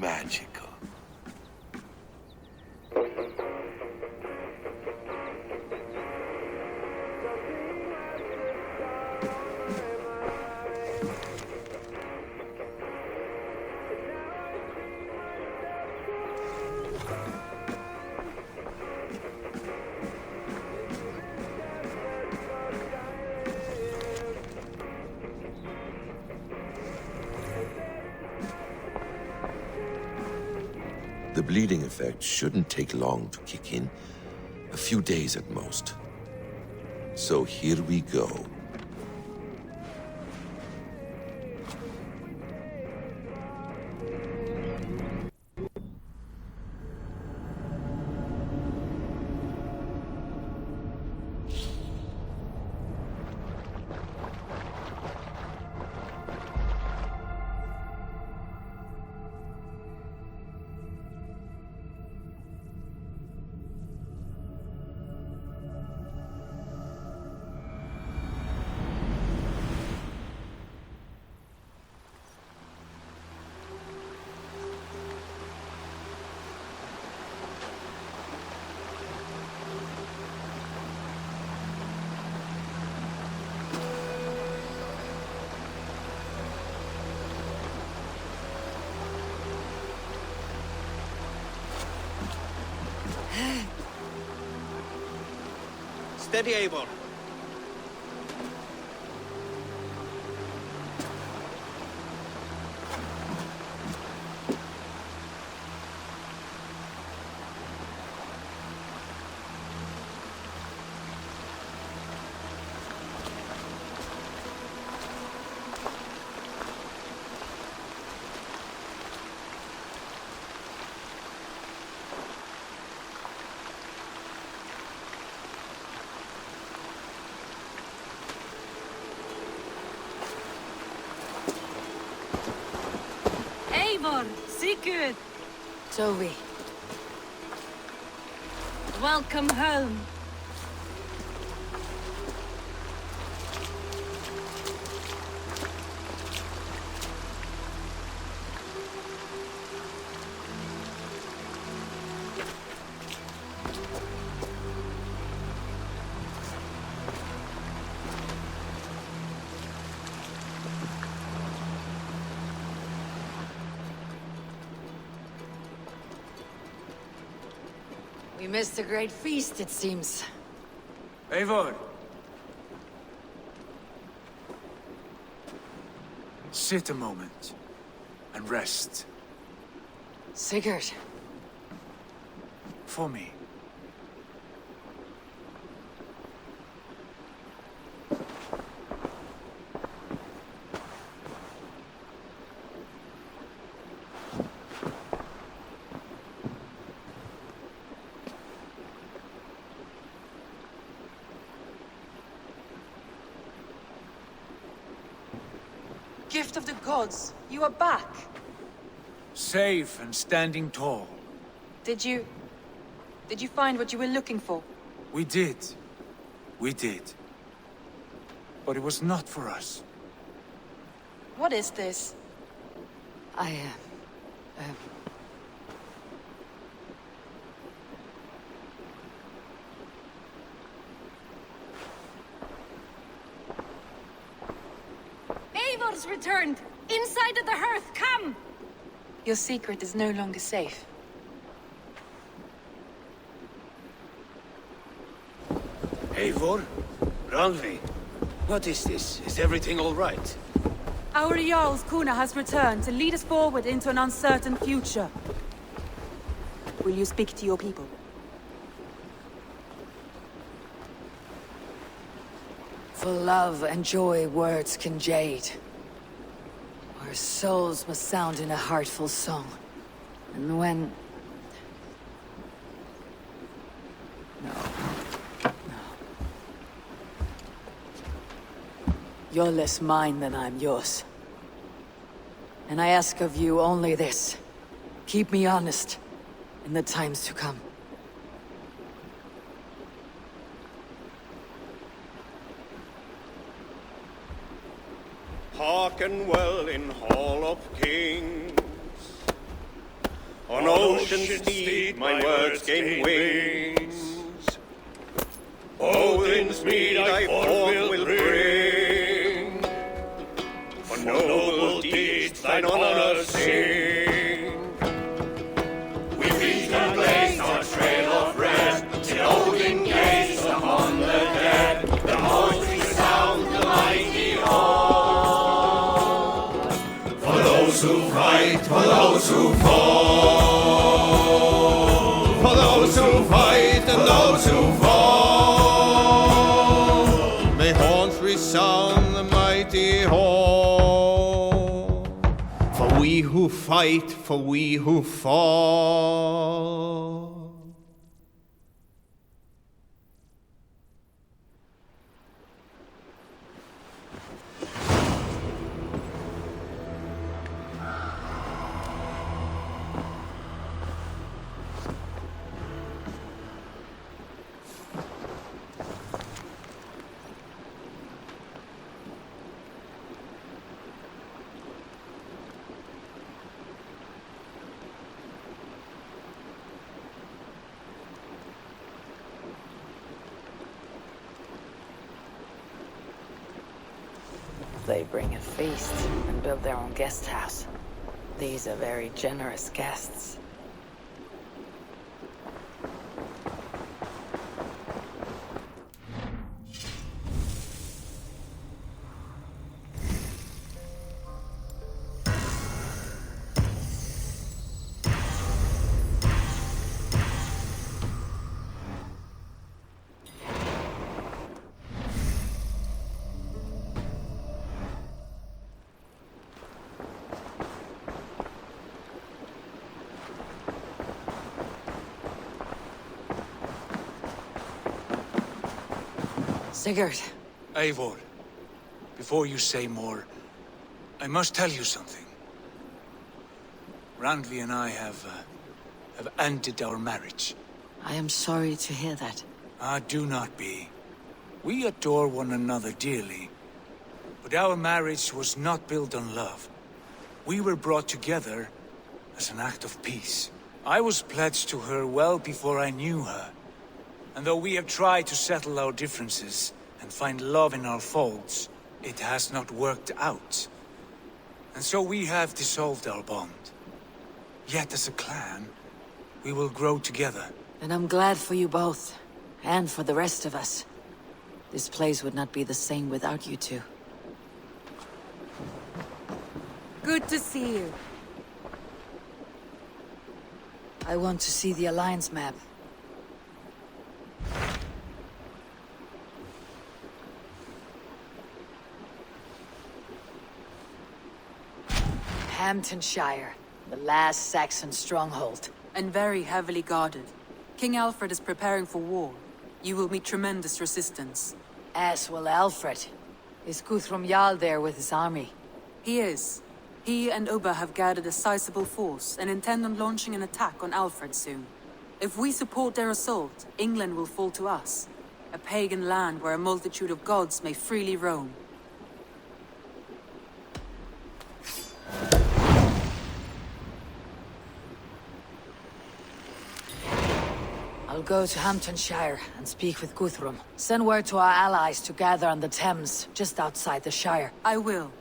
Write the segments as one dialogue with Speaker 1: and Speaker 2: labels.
Speaker 1: magical. The bleeding effect shouldn't take long to kick in. A few days at most. So here we go.
Speaker 2: Steady, Eivor.
Speaker 3: Eivor, Sigurd.
Speaker 4: Toby.
Speaker 3: Welcome home.
Speaker 4: We missed a great feast, it seems.
Speaker 5: Eivor! Sit a moment and rest.
Speaker 4: Sigurd.
Speaker 5: For me.
Speaker 6: Gift of the gods, you are back.
Speaker 5: Safe and standing tall.
Speaker 6: Did you find what you were looking for?
Speaker 5: We did. We did. But it was not for us.
Speaker 6: What is this?
Speaker 3: Eivor's returned! Inside of the hearth, come!
Speaker 6: Your secret is no longer safe.
Speaker 2: Eivor? Randvi? What is this? Is everything all right?
Speaker 7: Our Jarl's Kuna has returned to lead us forward into an uncertain future. Will you speak to your people?
Speaker 4: For love and joy words can jade. Our souls must sound in a heartful song. And when... No. You're less mine than I'm yours. And I ask of you only this. Keep me honest in the times to come.
Speaker 8: Hearken well in Hall of Kings. ocean steed, my words gain wings. Odin's mead I forth will bring. For noble deeds thine honor sing. We beat and blaze our trail of red, till Odin gazed upon the dead. The voice resound the mighty hall. For those who fight, for those who fall. For those who fight and those who fall. May horns resound the mighty hall. For we who fight, for we who fall.
Speaker 4: They bring a feast and build their own guest house. These are very generous guests. Sigurd.
Speaker 5: Eivor, before you say more, I must tell you something. Randvi and I have ended our marriage.
Speaker 4: I am sorry to hear that.
Speaker 5: Ah, do not be. We adore one another dearly. But our marriage was not built on love. We were brought together as an act of peace. I was pledged to her well before I knew her. And though we have tried to settle our differences and find love in our faults, it has not worked out. And so we have dissolved our bond. Yet as a clan, we will grow together.
Speaker 4: And I'm glad for you both, and for the rest of us. This place would not be the same without you two.
Speaker 7: Good to see you.
Speaker 4: I want to see the Alliance map. Hamptonshire, the last Saxon stronghold.
Speaker 7: And very heavily guarded. King Alfred is preparing for war. You will meet tremendous resistance.
Speaker 4: As will Alfred. Is Guthrum Jarl there with his army?
Speaker 7: He is. He and Ubba have gathered a sizable force and intend on launching an attack on Alfred soon. If we support their assault, England will fall to us. A pagan land where a multitude of gods may freely roam.
Speaker 4: I'll go to Hamptonshire and speak with Guthrum. Send word to our allies to gather on the Thames, just outside the Shire.
Speaker 7: I will.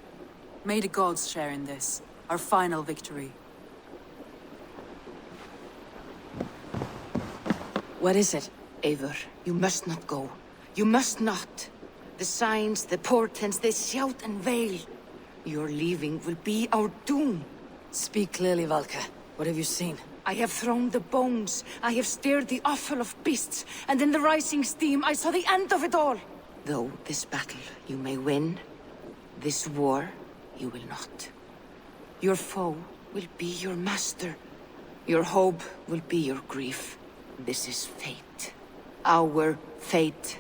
Speaker 7: May the gods share in this, our final victory.
Speaker 4: What is it?
Speaker 9: Eivor, you must not go. You must not. The signs, the portents, they shout and wail. Your leaving will be our doom.
Speaker 4: Speak clearly, Valka. What have you seen?
Speaker 9: I have thrown the bones. I have stirred the offal of beasts. And in the rising steam, I saw the end of it all. Though this battle you may win, this war you will not. Your foe will be your master. Your hope will be your grief. This is fate. Our fate.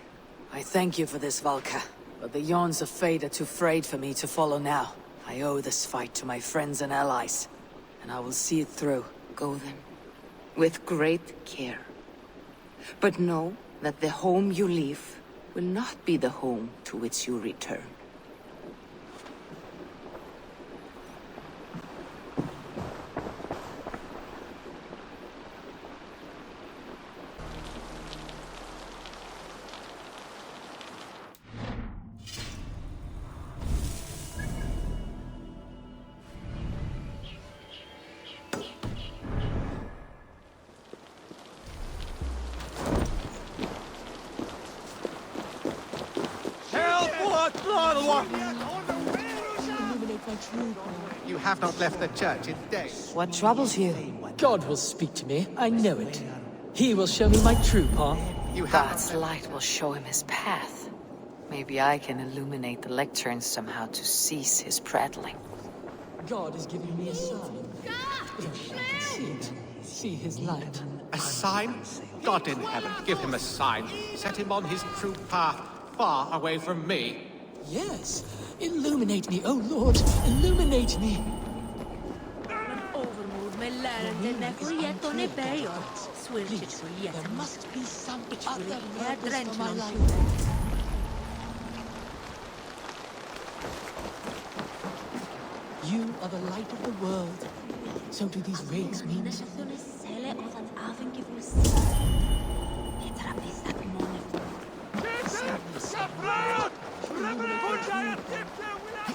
Speaker 4: I thank you for this, Valka. But the yawns of fate are too frayed for me to follow now. I owe this fight to my friends and allies. And I will see it through.
Speaker 9: Go then, with great care. But know that the home you leave will not be the home to which you return.
Speaker 10: You have not left the church in days.
Speaker 4: What troubles you?
Speaker 11: God will speak to me, I know it. He will show me my true path.
Speaker 4: God's light will show him his path. Maybe I can illuminate the lectern somehow to cease his prattling.
Speaker 11: God is giving me a sign. But I can't see it. See his light.
Speaker 10: A sign? God in heaven, give him a sign. Set him on his true path, far away from me.
Speaker 11: Yes. Illuminate me, oh Lord. Illuminate me. Please, there must be some other purpose for my life. You are the light of the world. So do these rays mean something? For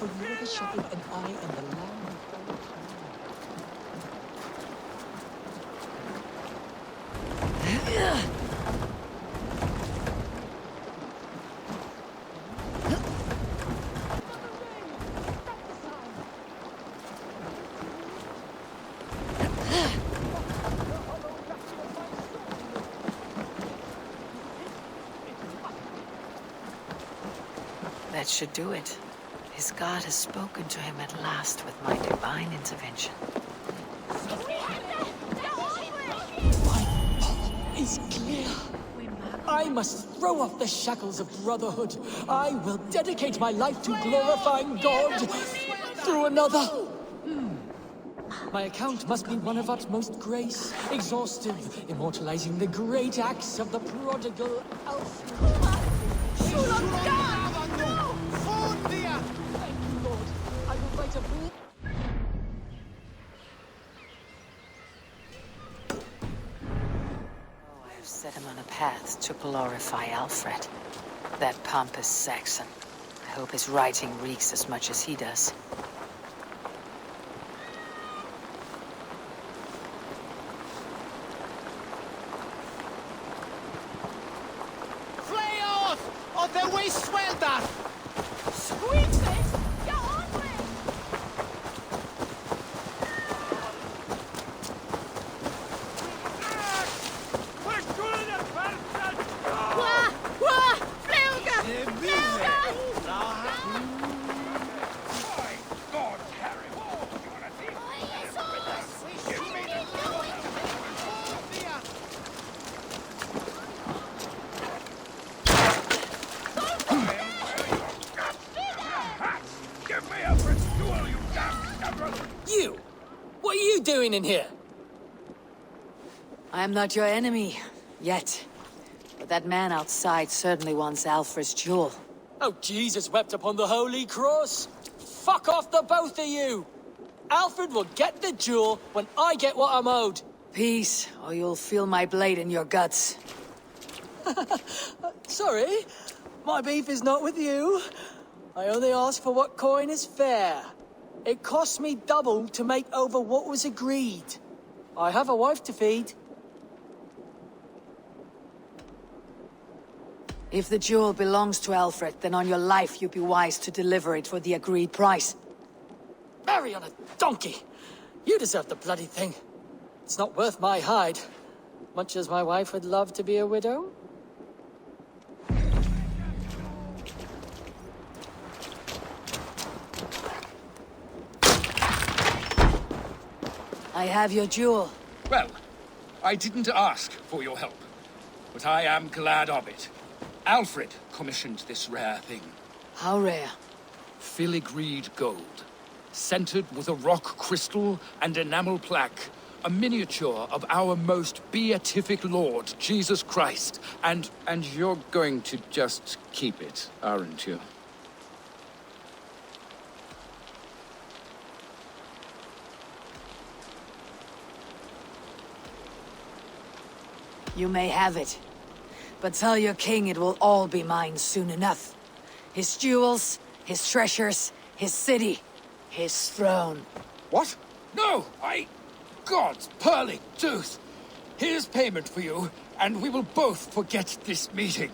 Speaker 11: you are the shepherd and I am the lamb.
Speaker 4: That should do it. His God has spoken to him at last with my divine intervention.
Speaker 11: My path is clear. I must throw off the shackles of brotherhood. I will dedicate my life to glorifying God through another. My account must be one of utmost grace, exhaustive, immortalizing the great acts of the prodigal Alfred. Thank you, Lord. I will write a book.
Speaker 4: I have set him on a path to glorify Alfred. That pompous Saxon. I hope his writing reeks as much as he does.
Speaker 11: You! What are you doing in here?
Speaker 4: I am not your enemy, yet. But that man outside certainly wants Alfred's jewel.
Speaker 11: Oh, Jesus wept upon the holy cross! Fuck off the both of you! Alfred will get the jewel when I get what I'm owed.
Speaker 4: Peace, or you'll feel my blade in your guts.
Speaker 11: Sorry, my beef is not with you. I only ask for what coin is fair. It cost me double to make over what was agreed. I have a wife to feed.
Speaker 4: If the jewel belongs to Alfred, then on your life you'd be wise to deliver it for the agreed price.
Speaker 11: Marry on a donkey! You deserve the bloody thing. It's not worth my hide. Much as my wife would love to be a widow.
Speaker 4: I have your jewel.
Speaker 12: Well, I didn't ask for your help, but I am glad of it. Alfred commissioned this rare thing.
Speaker 4: How rare?
Speaker 12: Filigreed gold, centered with a rock crystal and enamel plaque, a miniature of our most beatific Lord, Jesus Christ. And you're going to just keep it, aren't you?
Speaker 4: You may have it. But tell your king it will all be mine soon enough. His jewels, his treasures, his city, his throne.
Speaker 12: What? No, God's pearling tooth! Here's payment for you, and we will both forget this meeting.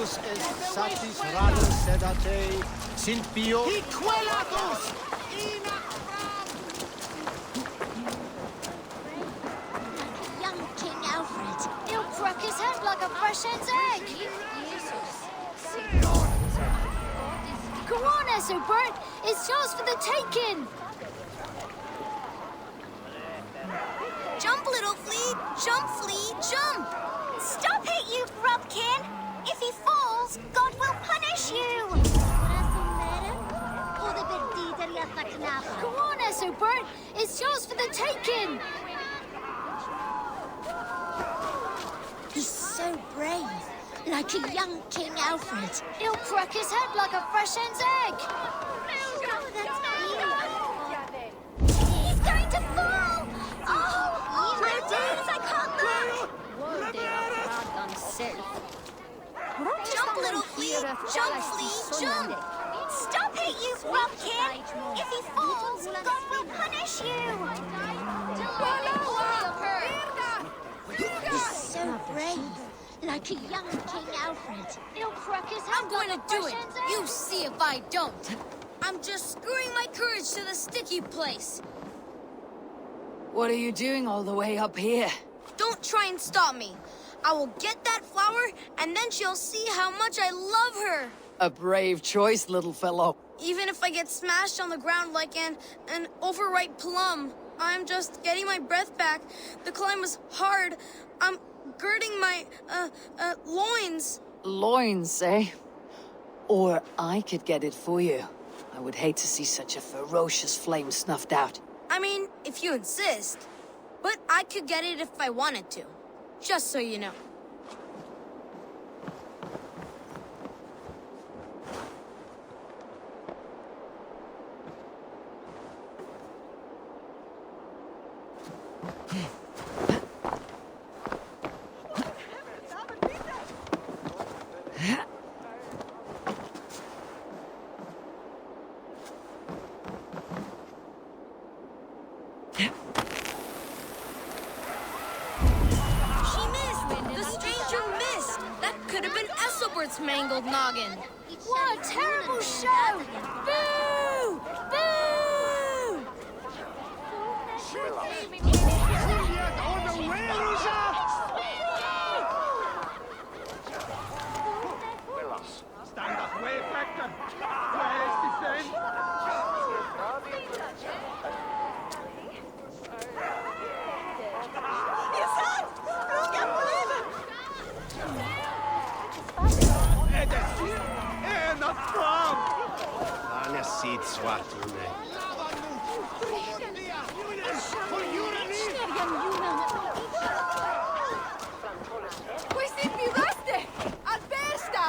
Speaker 13: Satis rale sedate, sint bio...
Speaker 10: Hiquelatus!
Speaker 3: Young King Alfred. He'll crack his head like a fresh hen's egg. Go on, Ethelbert. It's yours for the taking. Jump, little flea. Jump, flea. Jump. Stop it, you grubkin. If he falls, God will punish you! Go on, Ethelbert! It's yours for the taking! He's so brave, like a young King Alfred. He'll crack his head like a fresh hen's egg! He's going to fall! Oh, my days, I can't look! Jump, little flea! Jump, flea! Jump! Stop it, you grubkin! If he falls, God will punish you! He's so brave, like a young King Alfred. He'll crack his head. I'm going to do it. You see if I don't. I'm just screwing my courage to the sticky place.
Speaker 4: What are you doing all the way up here?
Speaker 3: Don't try and stop me. I will get that flower, and then she'll see how much I love her.
Speaker 4: A brave choice, little fellow.
Speaker 3: Even if I get smashed on the ground like an overripe plum, I'm just getting my breath back. The climb was hard. I'm girding my, loins.
Speaker 4: Loins, eh? Or I could get it for you. I would hate to see such a ferocious flame snuffed out.
Speaker 3: I mean, if you insist. But I could get it if I wanted to. Just so you know. Mangled noggin. What a terrible show! Boo! Boo!
Speaker 10: Stand up, way factor. Where is the friend?
Speaker 13: Seed swatune.
Speaker 3: Questi piugaste! A testa!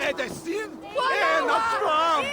Speaker 8: edessin en afram.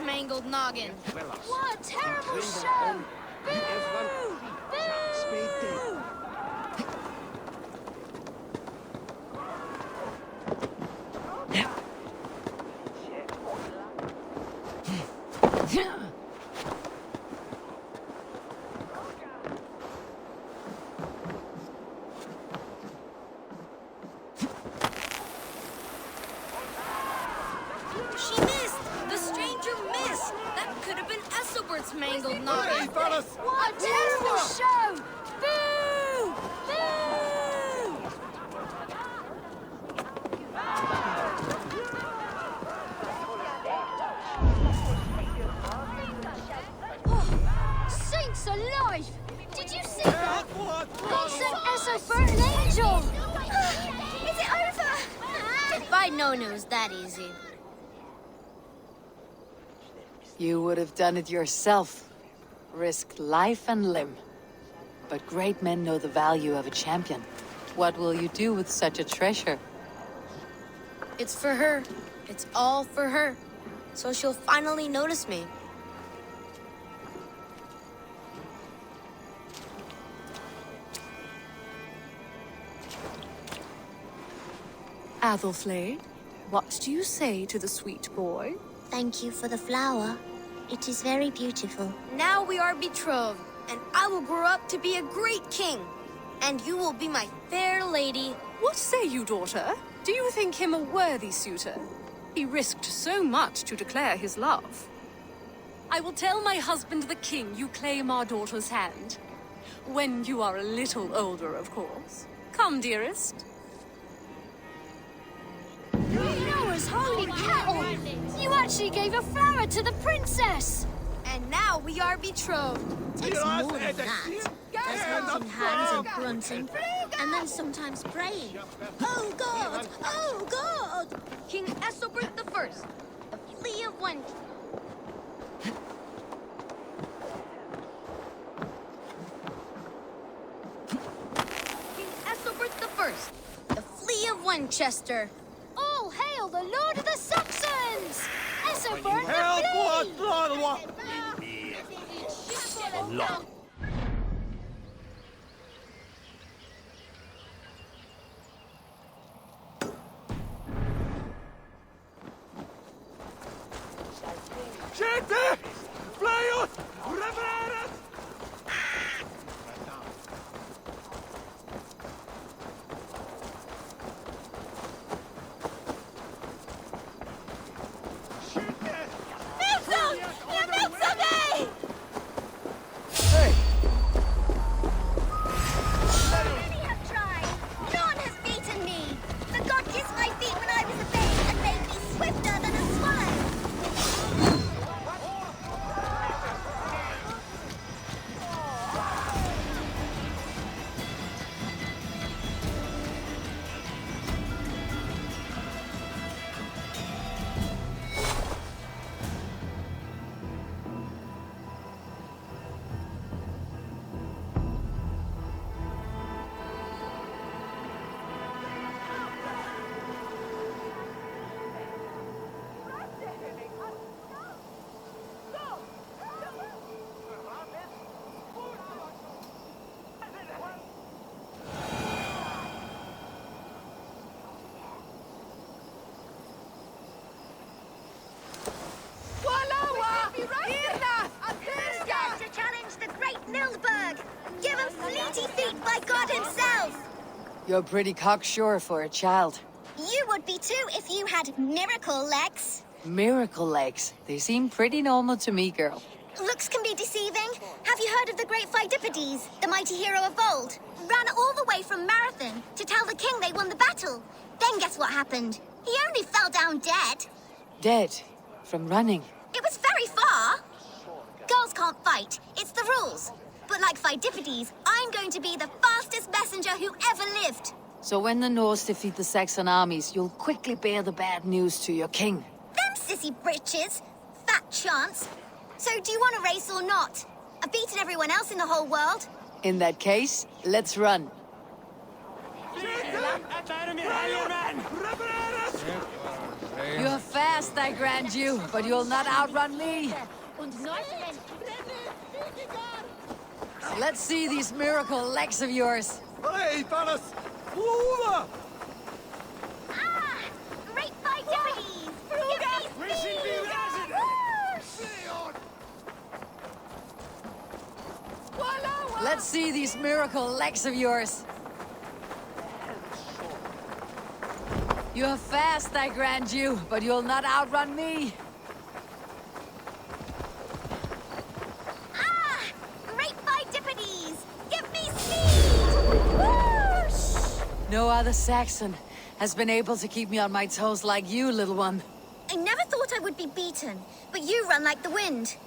Speaker 3: Mangled noggin. What a terrible show! Boo! Boo! Mangled noggin. What a terrible show! Boo! Boo! Oh, saints alive! Did you see that? God sent Esso for an angel! Is it over? If I'd known it was that easy.
Speaker 4: You would have done it yourself. Risked life and limb. But great men know the value of a champion. What will you do with such a treasure?
Speaker 3: It's for her. It's all for her. So she'll finally notice me.
Speaker 14: Athelflaed, what do you say to the sweet boy?
Speaker 3: Thank you for the flower. It is very beautiful. Now we are betrothed, and I will grow up to be a great king. And you will be my fair lady.
Speaker 14: What say you, daughter? Do you think him a worthy suitor? He risked so much to declare his love. I will tell my husband the king you claim our daughter's hand. When you are a little older, of course. Come, dearest.
Speaker 3: Noah's holy cattle! You actually gave a flower to the princess! And now we are betrothed. Takes more than that. There's holding hands and grunting, and then sometimes praying. Oh God! Oh God! King Ethelbert the First, the Flea of Wind. King Ethelbert the First, the Flea of Winchester. All hail the Lord of the Saxons! Ethelbert the Flea!
Speaker 8: Gépi! Fly ut! Revererat!
Speaker 3: Milton! You milked me!
Speaker 10: Hey!
Speaker 4: You're pretty cocksure for a child.
Speaker 3: You would be too if you had miracle legs.
Speaker 4: Miracle legs. They seem pretty normal to me, girl.
Speaker 3: Looks can be deceiving. Have you heard of the great Pheidippides, the mighty hero of old? Ran all the way from Marathon to tell the king they won the battle. Then guess what happened? He only fell down dead.
Speaker 4: Dead? From running?
Speaker 3: It was very far. Girls can't fight. It's the rules. But like Pheidippides, I'm going to be the fastest messenger who ever lived.
Speaker 4: So when the Norse defeat the Saxon armies, you'll quickly bear the bad news to your king.
Speaker 3: Them sissy britches. Fat chance. So do you want to race or not? I've beaten everyone else in the whole world.
Speaker 4: In that case, let's run. You're fast, I grant you, but you'll not outrun me. Let's see these miracle legs of yours.
Speaker 3: Ah! Great Pheidippides! Give me speed!
Speaker 4: Let's see these miracle legs of yours. You're fast, I grant you, but you'll not outrun me.
Speaker 3: Ah! Great Pheidippides! Give me speed! Whoosh!
Speaker 4: No other Saxon has been able to keep me on my toes like you, little one.
Speaker 3: I never thought I would be beaten, but you run like the wind.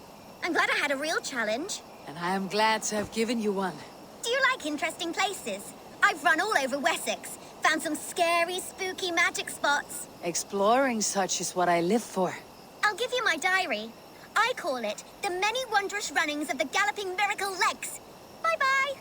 Speaker 3: I'm glad I had a real challenge.
Speaker 4: And I am glad to have given you one.
Speaker 3: Do you like interesting places? I've run all over Wessex, found some scary, spooky magic spots.
Speaker 4: Exploring such is what I live for.
Speaker 3: I'll give you my diary. I call it The Many Wondrous Runnings of the Galloping Miracle Legs. Bye-bye.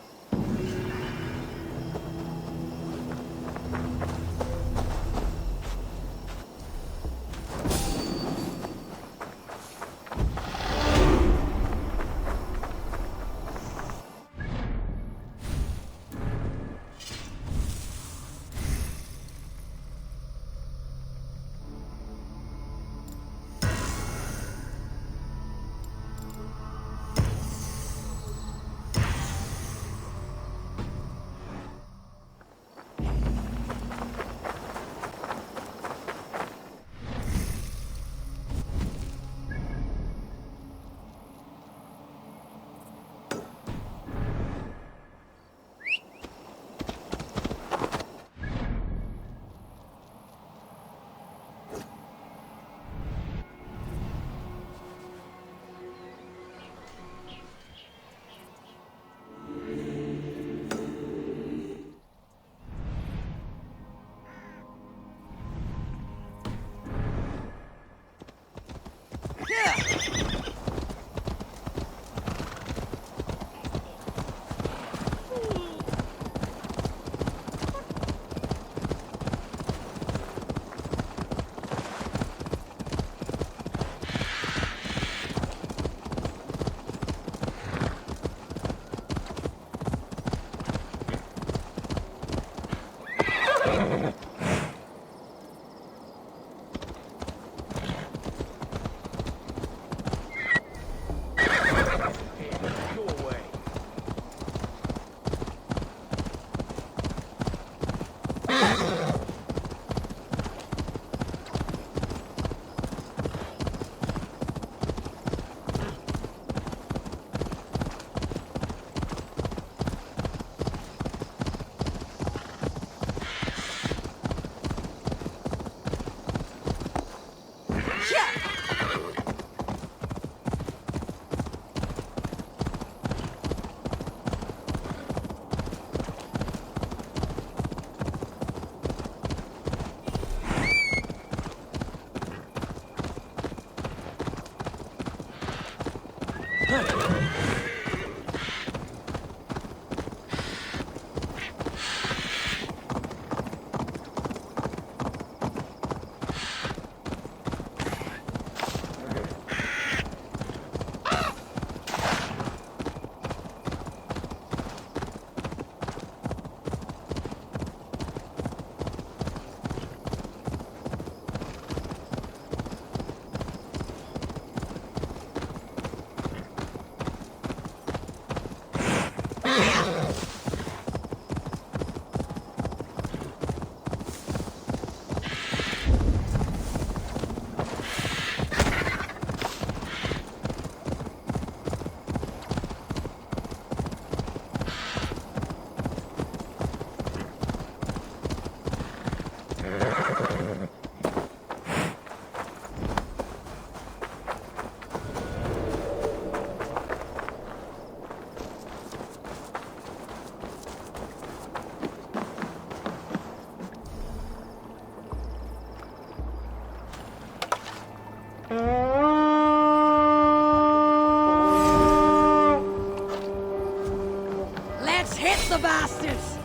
Speaker 4: Let's hit the bastards!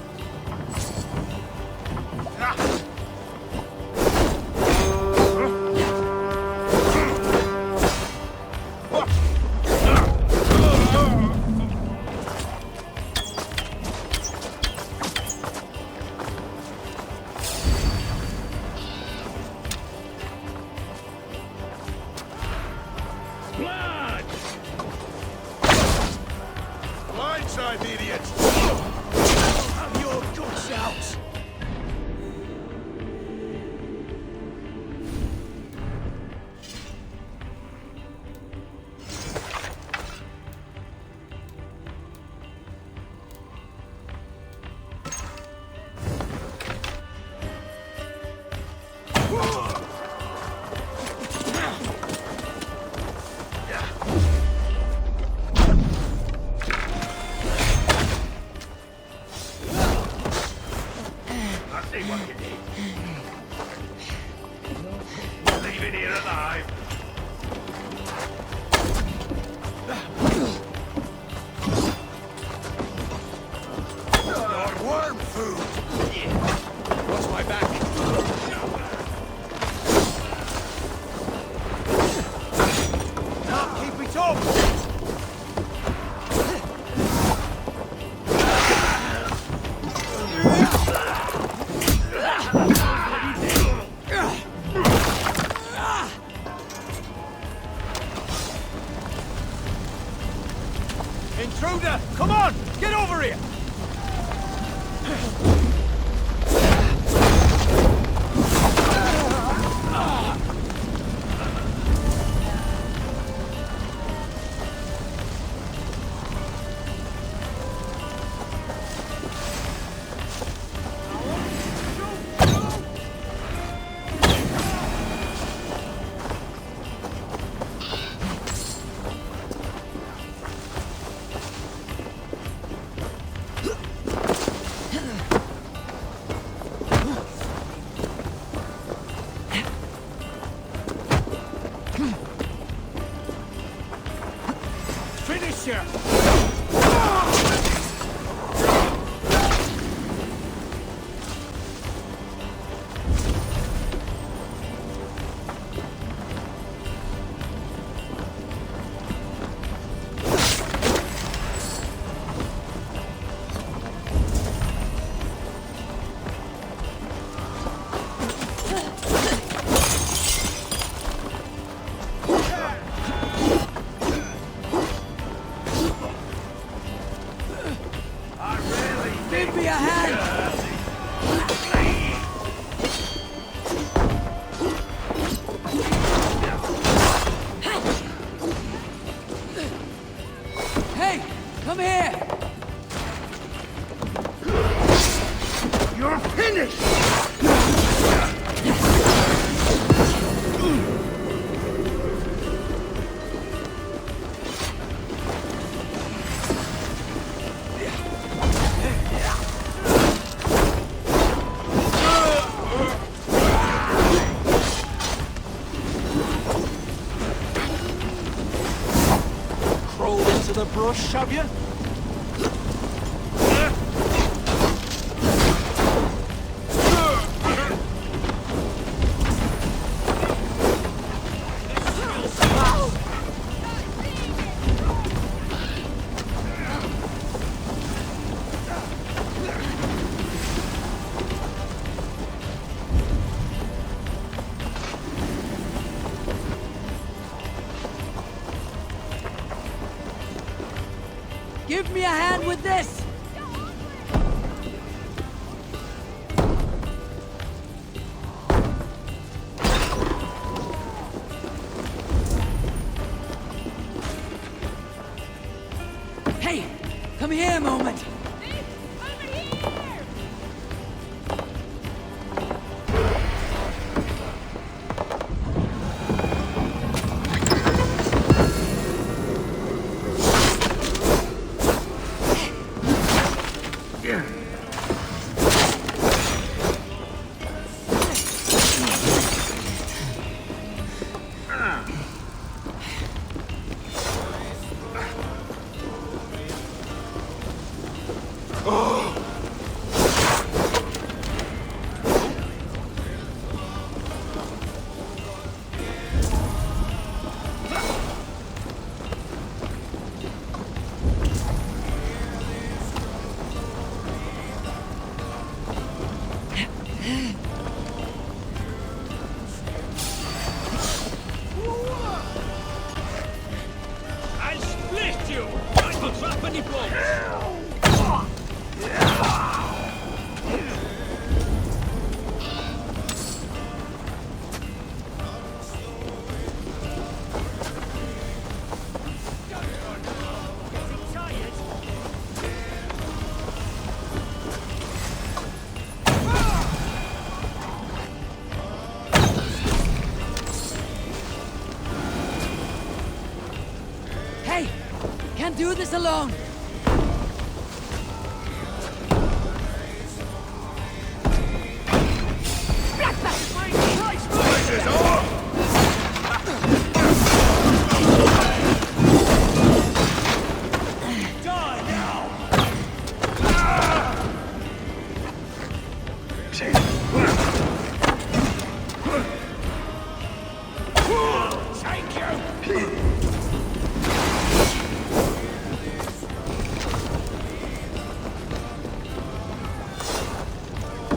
Speaker 8: Blood! Blindside, idiots! Have your guts out! See what you need. Leave it here alive. Your worm food. Watch my back. Now keep it up. Intruder! Come on! Get over here! Finish here!
Speaker 4: Give me a hand! Hey, come here!
Speaker 8: You're finished!
Speaker 10: To the brush, have you?
Speaker 4: Give me a hand with this! Hey, come here a moment.
Speaker 3: Over here!
Speaker 12: I'll split you! I will drop any blows!
Speaker 4: Hey! Can't do this alone!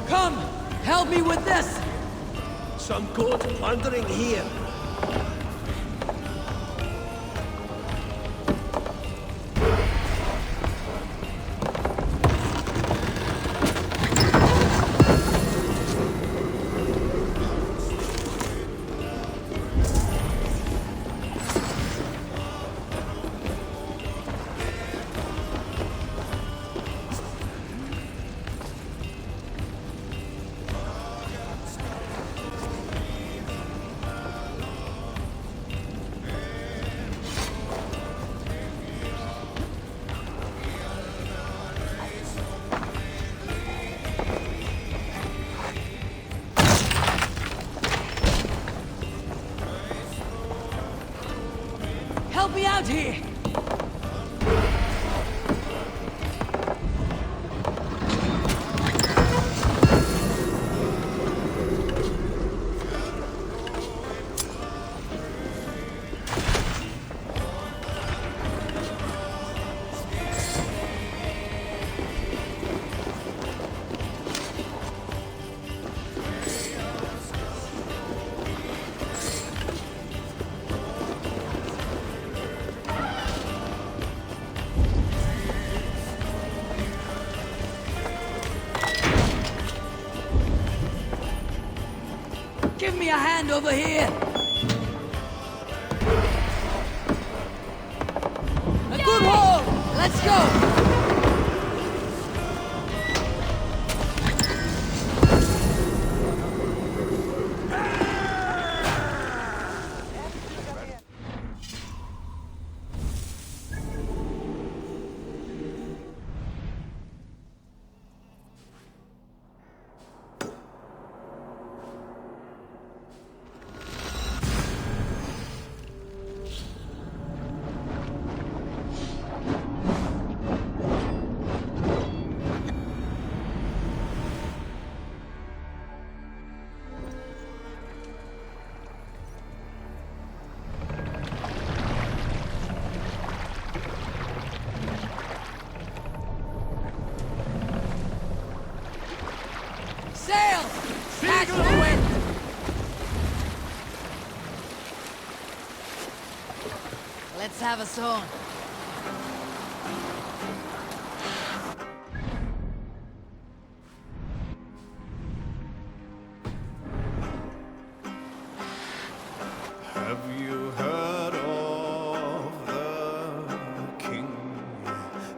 Speaker 4: Come! Help me with this!
Speaker 2: Some good plundering here.
Speaker 4: Help me out here! Give me a hand over here! A good haul! Let's go! Sail! Catch the wind! Let's have a song.
Speaker 8: Have you heard of the king?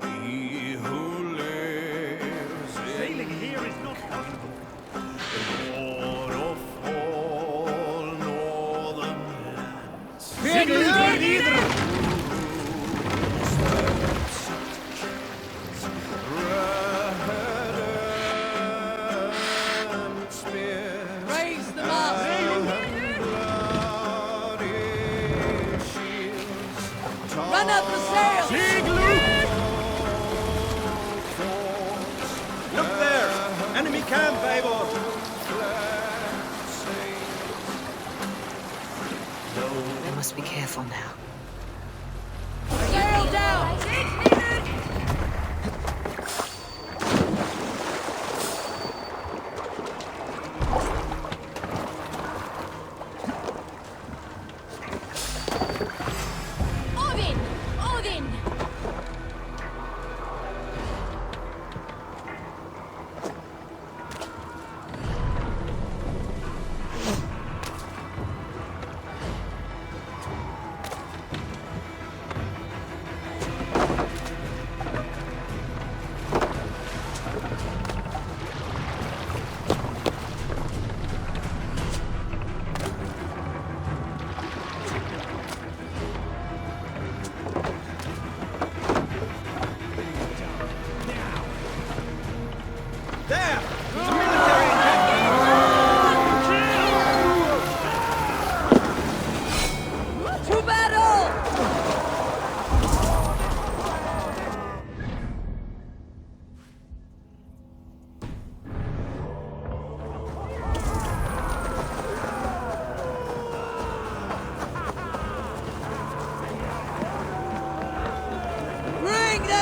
Speaker 8: He who lives
Speaker 13: Sailing here is not possible.
Speaker 8: Lord of all northern lands.
Speaker 4: Raise the mast! Run up the sails!
Speaker 13: Look there! Enemy camp, Eivor!
Speaker 9: We must be careful now.
Speaker 4: Sail down!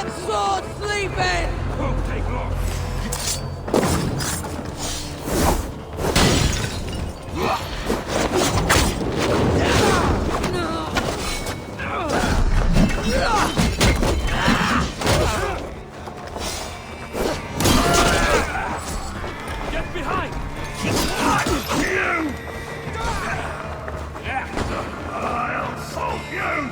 Speaker 4: that sword sleeping!
Speaker 12: Won't take long.
Speaker 13: Get behind!
Speaker 8: I'll solve you!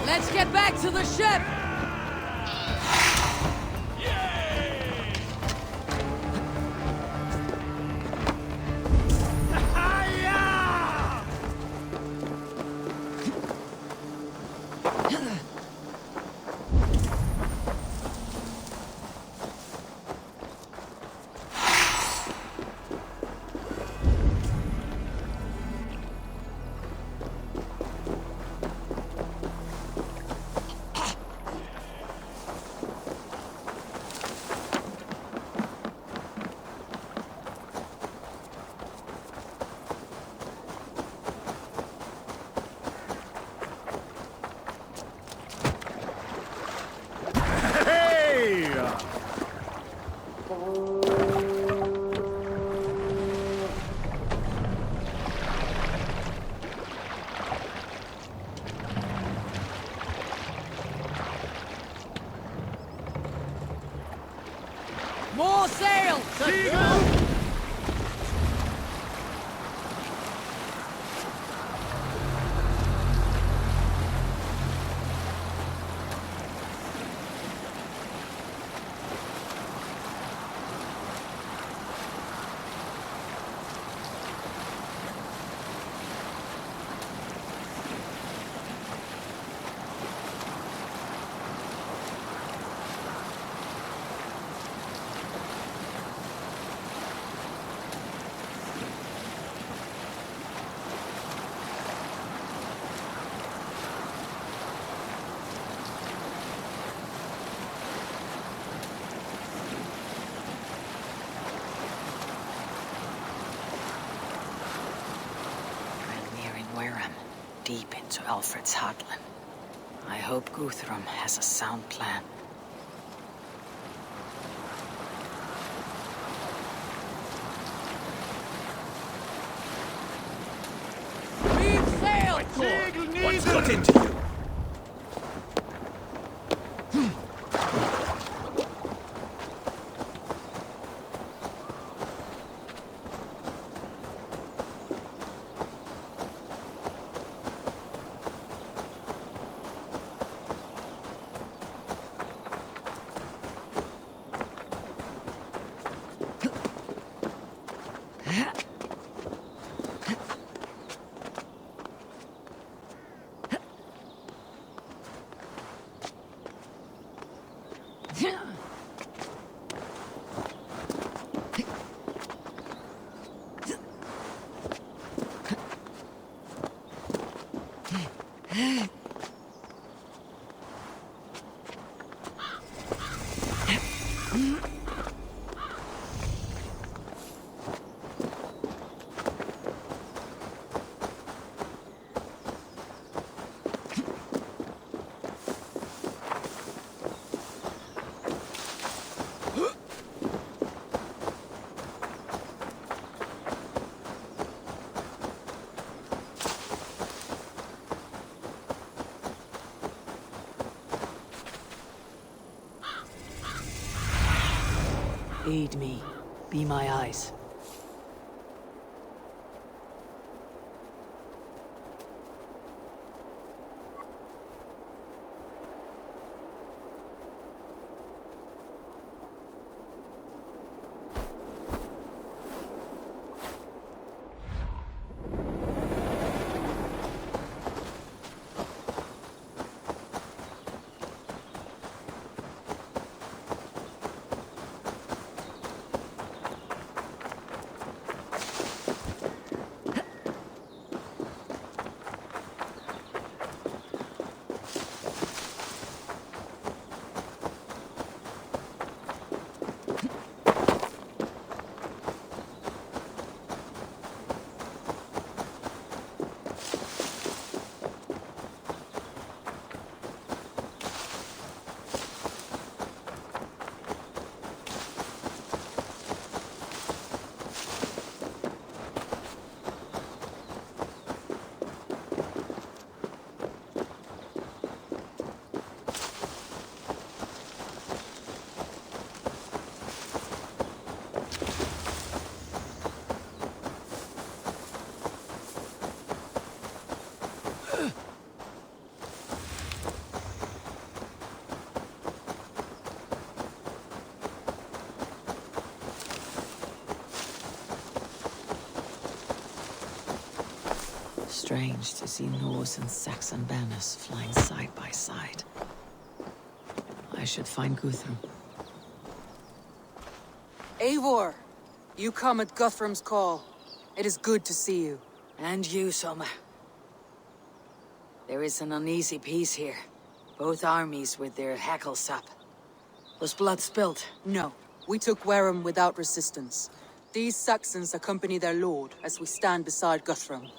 Speaker 4: Let's get back to the ship! More sail! Deep into Alfred's heartland. I hope Guthrum has a sound plan. Reef sail!
Speaker 2: What's got into you?
Speaker 4: Aid me. Be my eyes. Strange to see Norse and Saxon banners flying side by side. I should find Guthrum.
Speaker 7: Eivor! You come at Guthrum's call. It is good to see you.
Speaker 4: And you, Soma. There is an uneasy peace here. Both armies with their hackles up. Was blood spilled?
Speaker 7: No. We took Wareham without resistance. These Saxons accompany their lord as we stand beside Guthrum.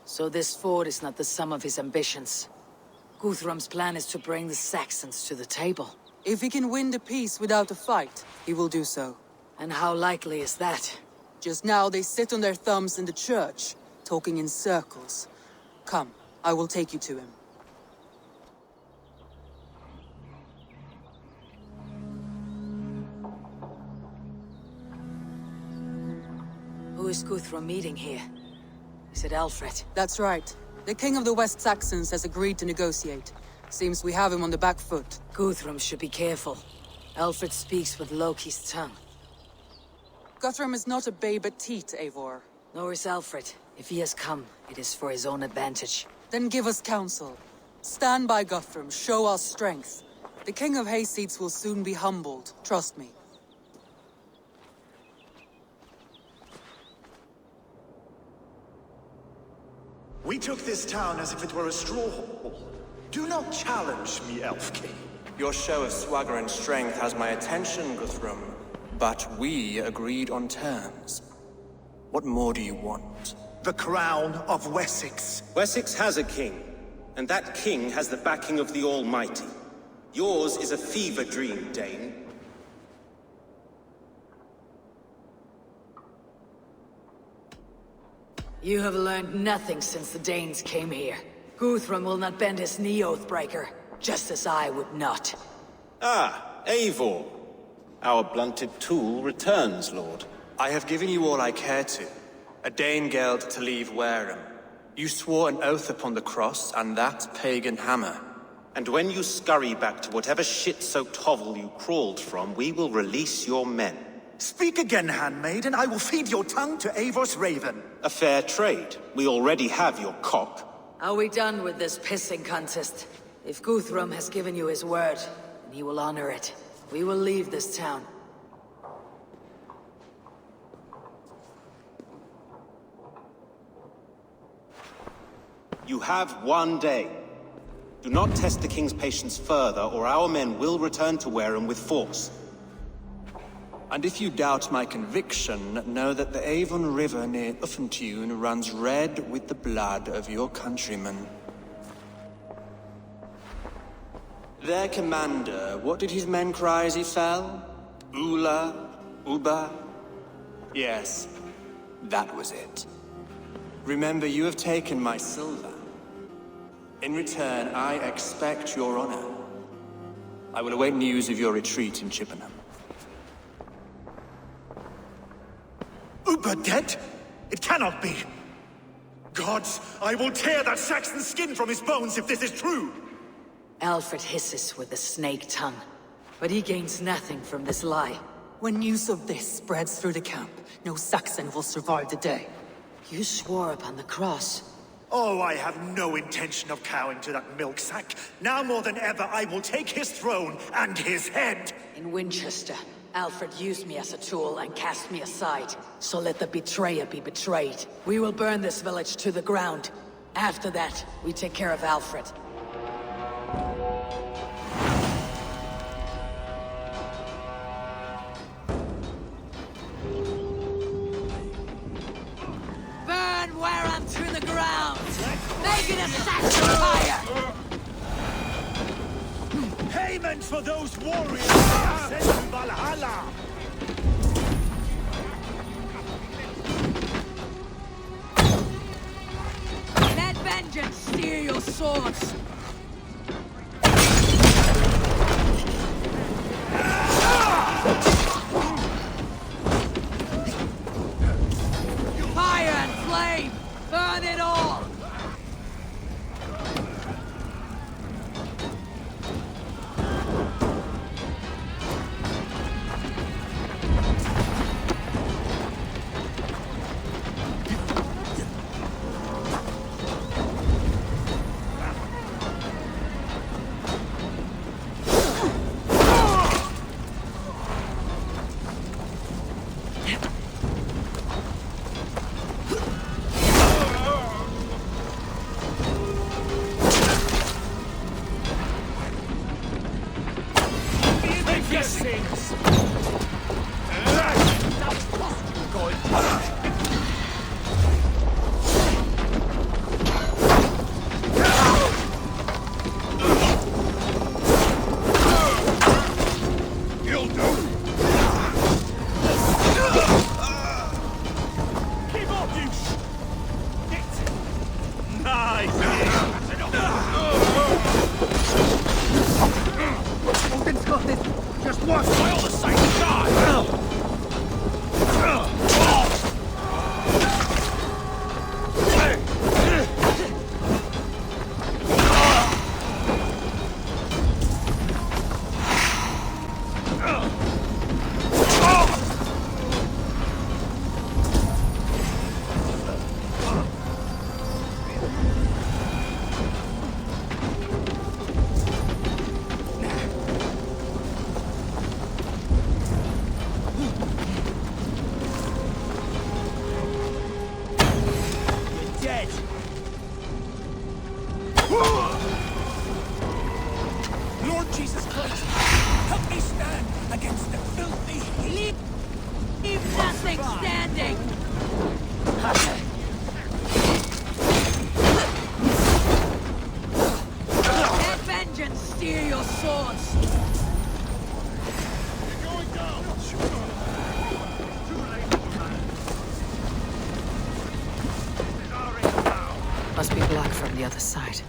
Speaker 4: So this fort is not the sum of his ambitions. Guthrum's plan is to bring the Saxons to the table.
Speaker 7: If he can win the peace without a fight, he will do so.
Speaker 4: And how likely is that?
Speaker 7: Just now they sit on their thumbs in the church, talking in circles. Come, I will take you to him.
Speaker 4: Who is Guthrum meeting here? Is it Alfred?
Speaker 7: That's right. The king of the West Saxons has agreed to negotiate. Seems we have him on the back foot.
Speaker 4: Guthrum should be careful. Alfred speaks with Loki's tongue.
Speaker 7: Guthrum is not a babe at teat, Eivor.
Speaker 4: Nor is Alfred. If he has come, it is for his own advantage.
Speaker 7: Then give us counsel. Stand by Guthrum, show our strength. The king of Hayseeds will soon be humbled, trust me.
Speaker 15: We took this town as if it were a straw hall. Do not challenge me, Elf King.
Speaker 16: Your show of swagger and strength has my attention, Guthrum. But we agreed on terms. What more do you want?
Speaker 15: The crown of Wessex.
Speaker 2: Wessex has a king, and that king has the backing of the Almighty. Yours is a fever dream, Dane.
Speaker 4: You have learned nothing since the Danes came here. Guthrum will not bend his knee, Oathbreaker, just as I would not.
Speaker 2: Ah, Eivor. Our blunted tool returns, Lord.
Speaker 16: I have given you all I care to. A Danegeld to leave Wareham. You swore an oath upon the cross, and that pagan hammer.
Speaker 2: And when you scurry back to whatever shit-soaked hovel you crawled from, we will release your men.
Speaker 15: Speak again, handmaid, and I will feed your tongue to Eivor's raven.
Speaker 2: A fair trade. We already have your cock.
Speaker 4: Are we done with this pissing contest? If Guthrum has given you his word, then he will honor it. We will leave this town.
Speaker 2: You have 1 day. Do not test the king's patience further, or our men will return to Wareham with force.
Speaker 16: And if you doubt my conviction, know that the Avon River near Uffentune runs red with the blood of your countrymen. Their commander, what did his men cry as he fell? Ula? Uba? Yes, that was it. Remember, you have taken my silver. In return, I expect your honor. I will await news of your retreat in Chippenham.
Speaker 15: Uber dead? It cannot be. Gods, I will tear that Saxon's skin from his bones if this is true!
Speaker 4: Alfred hisses with a snake tongue, but he gains nothing from this lie.
Speaker 7: When news of this spreads through the camp, no Saxon will survive the day.
Speaker 4: You swore upon the cross.
Speaker 15: Oh, I have no intention of cowing to that milk sack. Now more than ever, I will take his throne and his head!
Speaker 4: In Winchester, Alfred used me as a tool and cast me aside. So let the betrayer be betrayed. We will burn this village to the ground. After that, we take care of Alfred. Burn Wareham to the ground! Make it a sacrifice!
Speaker 15: Payment for those warriors sent to Valhalla!
Speaker 4: Let vengeance steer your swords! Fire and flame! Burn it all!
Speaker 5: Lord Jesus Christ, help me stand against the filthy heat.
Speaker 4: Leave nothing standing! Let vengeance steer your swords!
Speaker 8: You're going down! Too late for that.
Speaker 4: Must be blocked from the other side.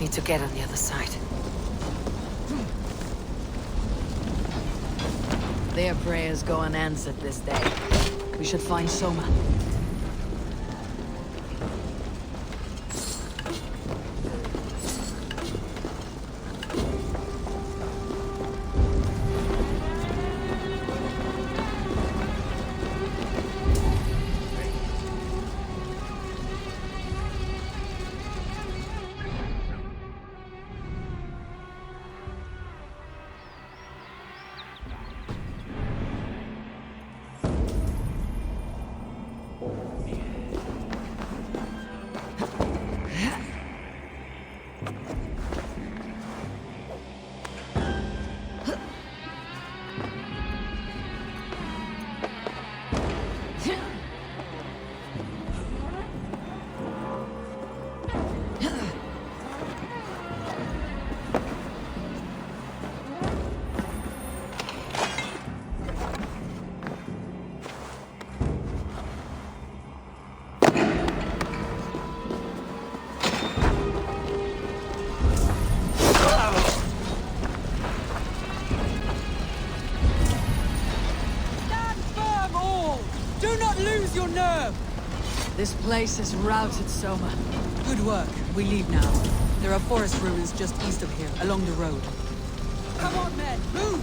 Speaker 4: Need to get on the other side. Their prayers go unanswered this day. We should find Soma.
Speaker 11: your nerve!
Speaker 4: This place is routed, Soma.
Speaker 7: Good work. We leave now. There are forest ruins just east of here, along the road.
Speaker 11: Come on, men, move!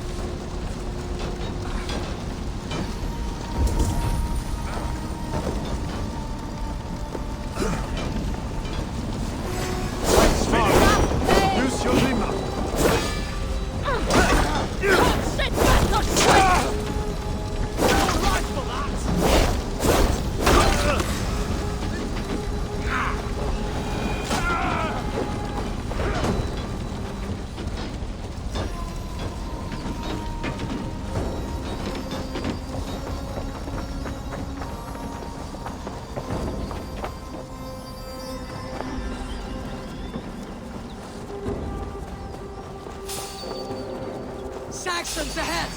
Speaker 11: Saxons ahead!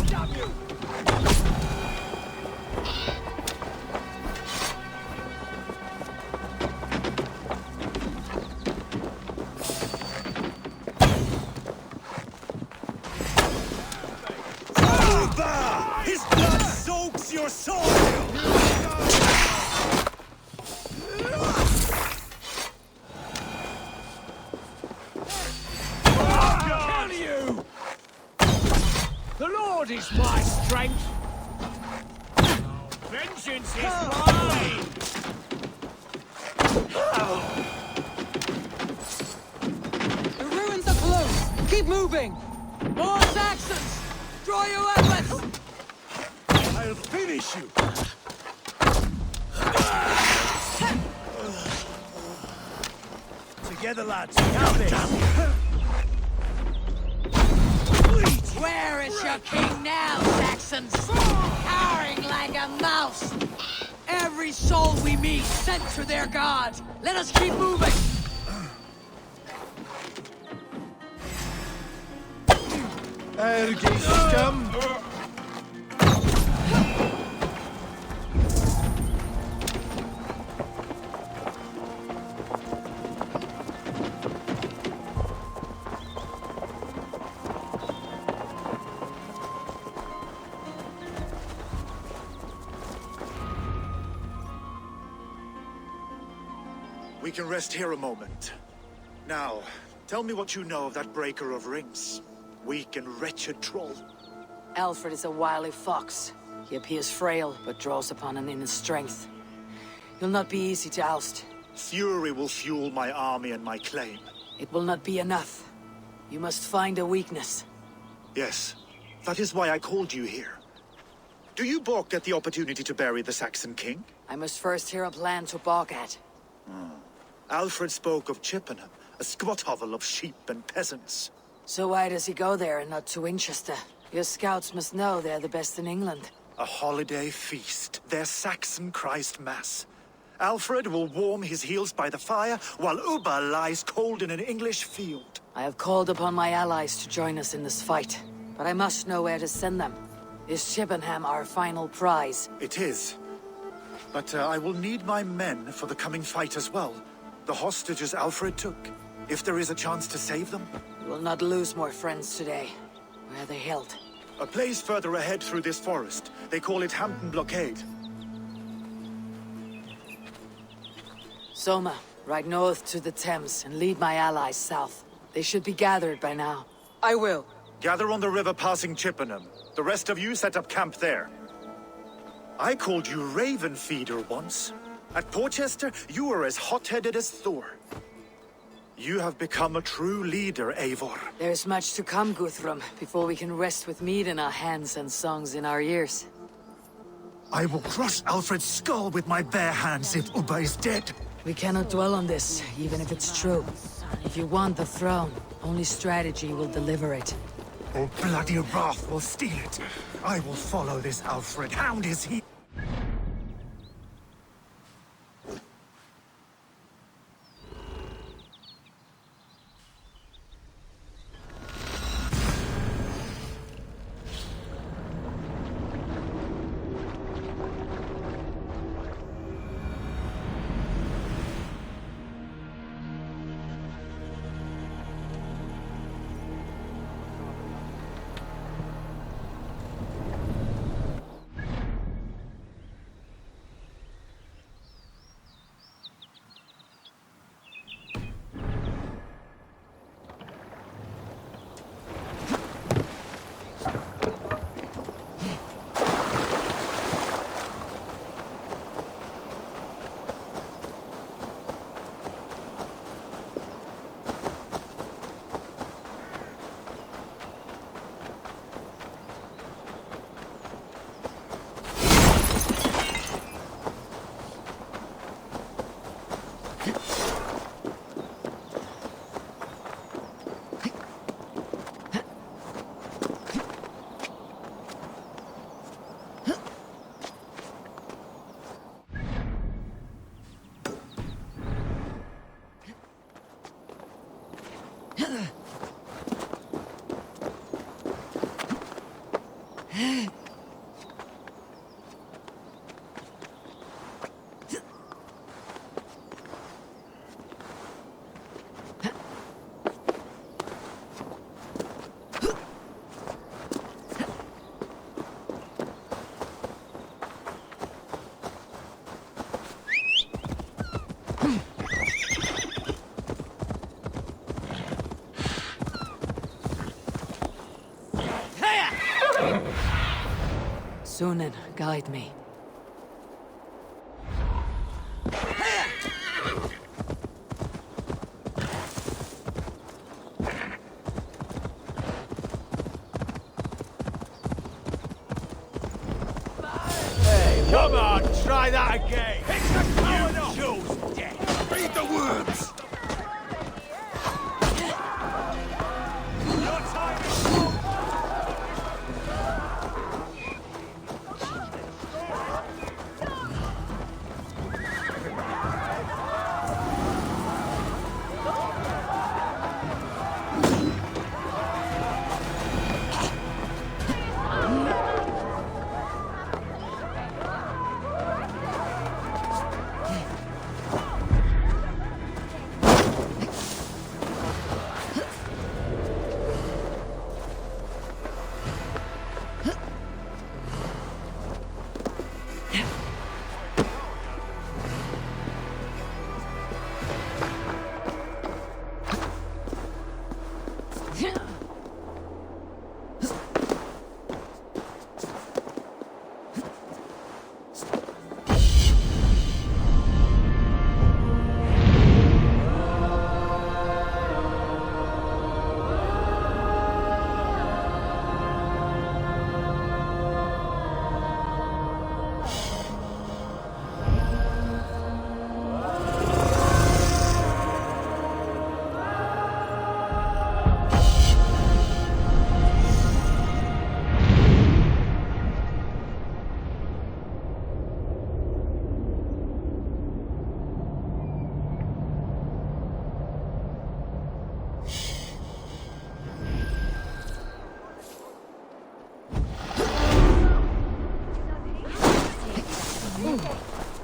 Speaker 11: Damn you!
Speaker 15: His blood soaks your soul!
Speaker 11: The Lord is my strength!
Speaker 8: Vengeance is mine!
Speaker 11: The ruins are close! Keep moving! More Saxons! Draw your weapons!
Speaker 15: I'll finish you! Together, lads! Now this!
Speaker 4: Where is your king now, Saxons? Cowering like a mouse! Every soul we meet sent to their god! Let us keep moving!
Speaker 15: Scum! We can rest here a moment. Now, tell me what you know of that breaker of rings. Weak and wretched troll.
Speaker 4: Alfred is a wily fox. He appears frail, but draws upon an inner strength. He'll not be easy to oust.
Speaker 15: Fury will fuel my army and my claim.
Speaker 4: It will not be enough. You must find a weakness.
Speaker 15: Yes, that is why I called you here. Do you balk at the opportunity to bury the Saxon king?
Speaker 4: I must first hear a plan to balk at.
Speaker 15: Alfred spoke of Chippenham, a squat hovel of sheep and peasants.
Speaker 4: So why does he go there and not to Winchester? Your scouts must know they're the best in England.
Speaker 15: A holiday feast, their Saxon Christ Mass. Alfred will warm his heels by the fire, while Ubba lies cold in an English field.
Speaker 4: I have called upon my allies to join us in this fight, but I must know where to send them. Is Chippenham our final prize?
Speaker 15: It is. But I will need my men for the coming fight as well. The hostages Alfred took. If there is a chance to save them.
Speaker 4: We will not lose more friends today. Where are they held?
Speaker 15: A place further ahead through this forest. They call it Hampton Blockade.
Speaker 4: Soma, ride north to the Thames and lead my allies south. They should be gathered by now.
Speaker 7: I will.
Speaker 15: Gather on the river passing Chippenham. The rest of you set up camp there. I called you Raven Feeder once. At Porchester, you were as hot-headed as Thor. You have become a true leader, Eivor.
Speaker 4: There's much to come, Guthrum, before we can rest with meat in our hands and songs in our ears.
Speaker 15: I will crush Alfred's skull with my bare hands if Ubba is dead.
Speaker 4: We cannot dwell on this, even if it's true. If you want the throne, only strategy will deliver it.
Speaker 15: Or bloody wrath will steal it. I will follow this Alfred. Hound is he?
Speaker 4: Sunan, guide me.
Speaker 8: Come on, try that again! You chose death! Feed the worms! Your time is up!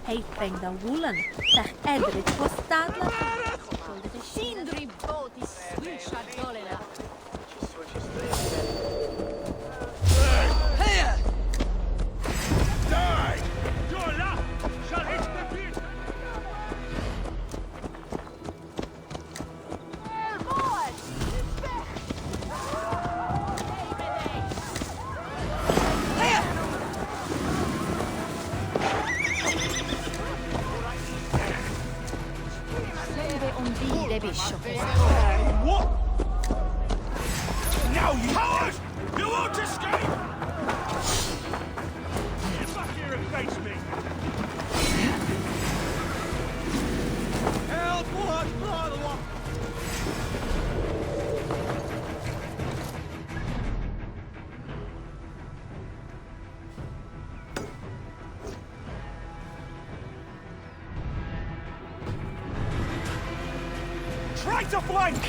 Speaker 17: Heitting the woolen, the edrit was stadler. Sindri boti switcha dolena.
Speaker 8: Here! Die! Your luck shall hit the pit!
Speaker 17: What?
Speaker 8: Now you coward! You won't escape! Get back here and face me! Help! What? Try to flank!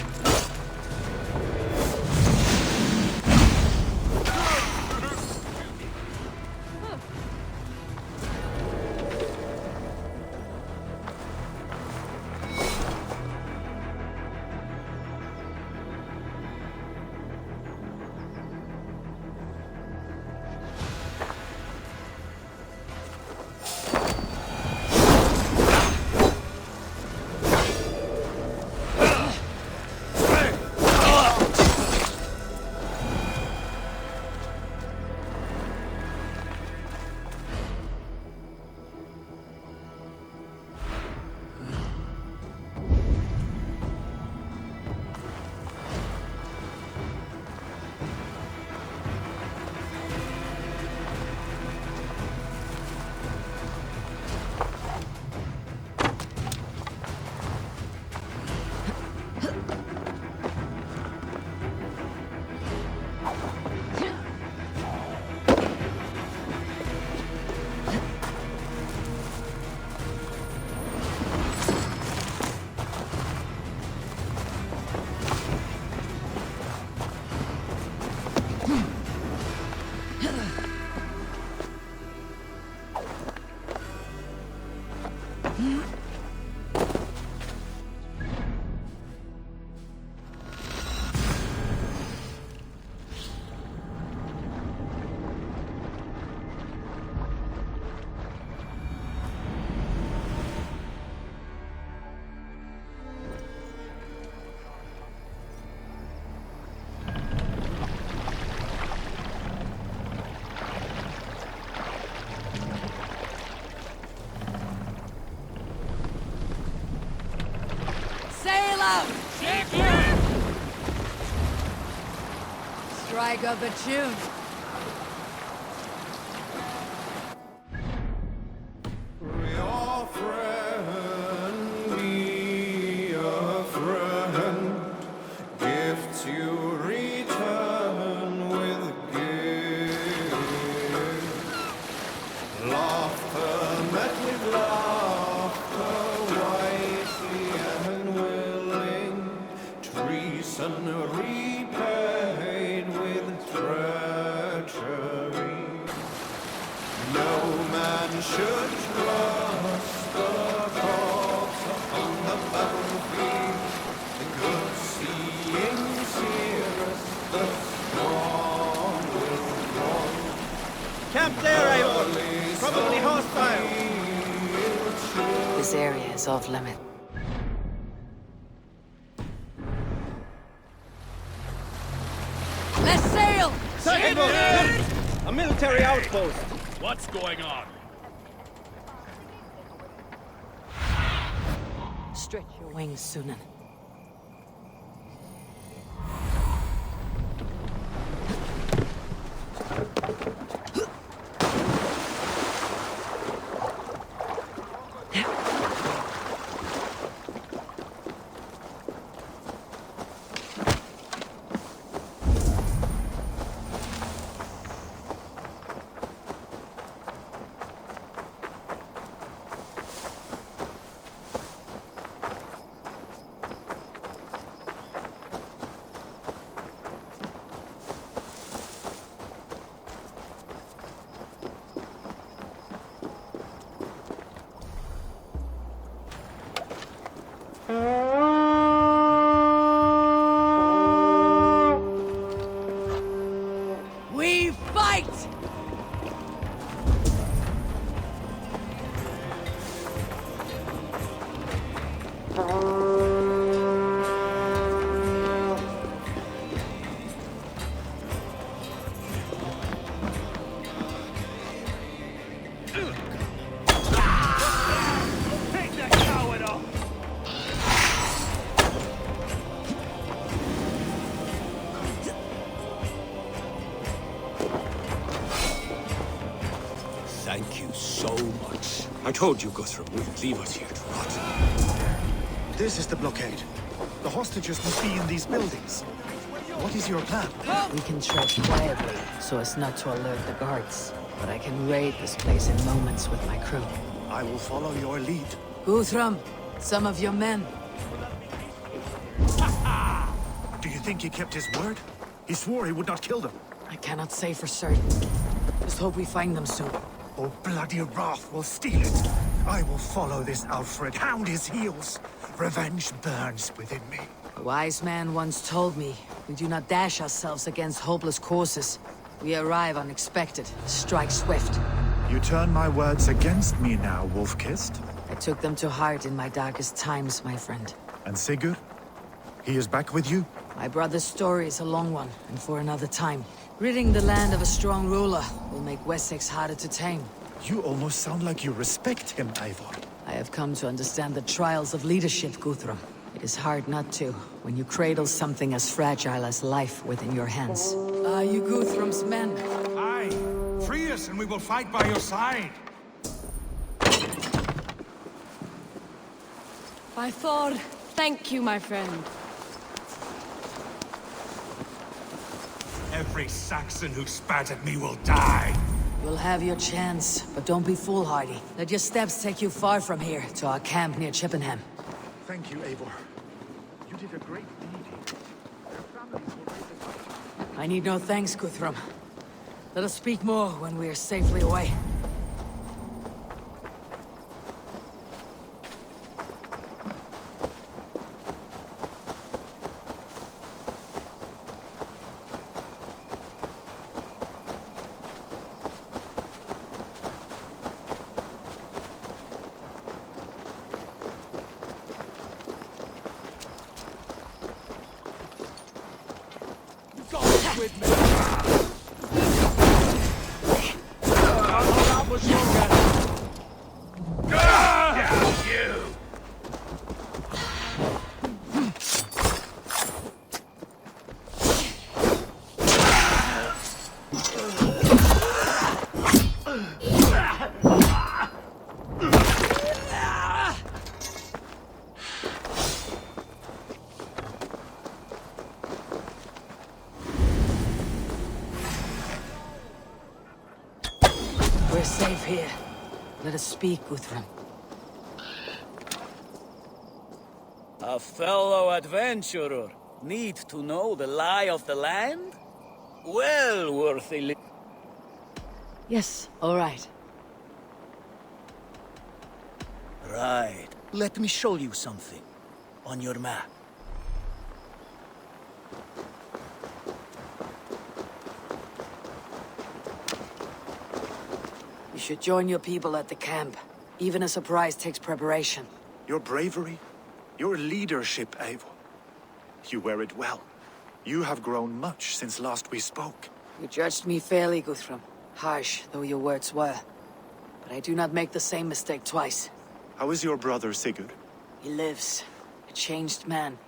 Speaker 4: I got the tune.
Speaker 8: Your friend, be a friend. Gifts you return with gifts. Laughter met with laughter, wisely and willing. Treason repaid with treachery. No man should trust the corpse upon the battlefield. The good seeing seereth, the strong will run.
Speaker 18: Camp there, Eivor! Probably hostile!
Speaker 4: This area is off limit. Let's sail!
Speaker 18: A military outpost!
Speaker 13: What's going on?
Speaker 4: Stretch your wings, Sunan. We fight!
Speaker 13: Take that coward off!
Speaker 5: Thank you so much. I told you, Guthrum, wouldn't leave us here to rot.
Speaker 15: This is the blockade. The hostages must be in these buildings. What is your plan?
Speaker 4: We can tread quietly, so as not to alert the guards. But I can raid this place in moments with my crew.
Speaker 15: I will follow your lead.
Speaker 4: Guthrum, some of your men.
Speaker 15: Do you think he kept his word? He swore he would not kill them.
Speaker 4: I cannot say for certain. Just hope we find them soon.
Speaker 15: Oh, bloody wrath will steal it. I will follow this Alfred, hound his heels. Revenge burns within me.
Speaker 4: A wise man once told me, we do not dash ourselves against hopeless courses. We arrive unexpected, strike swift.
Speaker 15: You turn my words against me now, Wolf-Kissed.
Speaker 4: I took them to heart in my darkest times, my friend.
Speaker 15: And Sigurd? He is back with you?
Speaker 4: My brother's story is a long one, and for another time. Ridding the land of a strong ruler will make Wessex harder to tame.
Speaker 15: You almost sound like you respect him, Eivor.
Speaker 4: I have come to understand the trials of leadership, Guthrum. It is hard not to, when you cradle something as fragile as life within your hands. Are you Guthrum's men?
Speaker 5: Aye. Free us and we will fight by your side.
Speaker 14: By Thor, thank you, my friend.
Speaker 5: Every Saxon who spat at me will die.
Speaker 4: You'll have your chance, but don't be foolhardy. Let your steps take you far from here, to our camp near Chippenham.
Speaker 15: Thank you, Eivor. You did a great deed. Their families will raise a fight.
Speaker 4: I need no thanks, Guthrum. Let us speak more when we are safely away.
Speaker 13: With me. That was your you!
Speaker 4: We're safe here. Let us speak, Guthrum.
Speaker 19: A fellow adventurer need to know the lie of the land? Well, worthy
Speaker 4: Yes, all right.
Speaker 19: Right. Let me show you something. On your map.
Speaker 4: You should join your people at the camp. Even a surprise takes preparation.
Speaker 15: Your bravery, your leadership, Eivor. You wear it well. You have grown much since last we spoke.
Speaker 4: You judged me fairly, Guthrum. Harsh though your words were. But I do not make the same mistake twice.
Speaker 15: How is your brother, Sigurd?
Speaker 4: He lives. A changed man.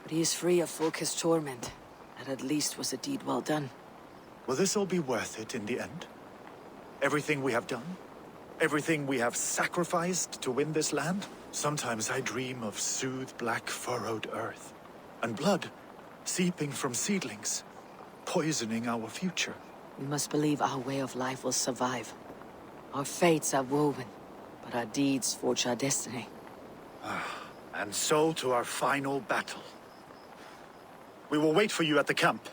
Speaker 4: But he is free of Fulke's torment. That at least was a deed well done.
Speaker 15: Will this all be worth it in the end? Everything we have done? Everything we have sacrificed to win this land? Sometimes I dream of soothed black furrowed earth. And blood seeping from seedlings, poisoning our future.
Speaker 4: We must believe our way of life will survive. Our fates are woven, but our deeds forge our destiny.
Speaker 15: And so to our final battle. We will wait for you at the camp.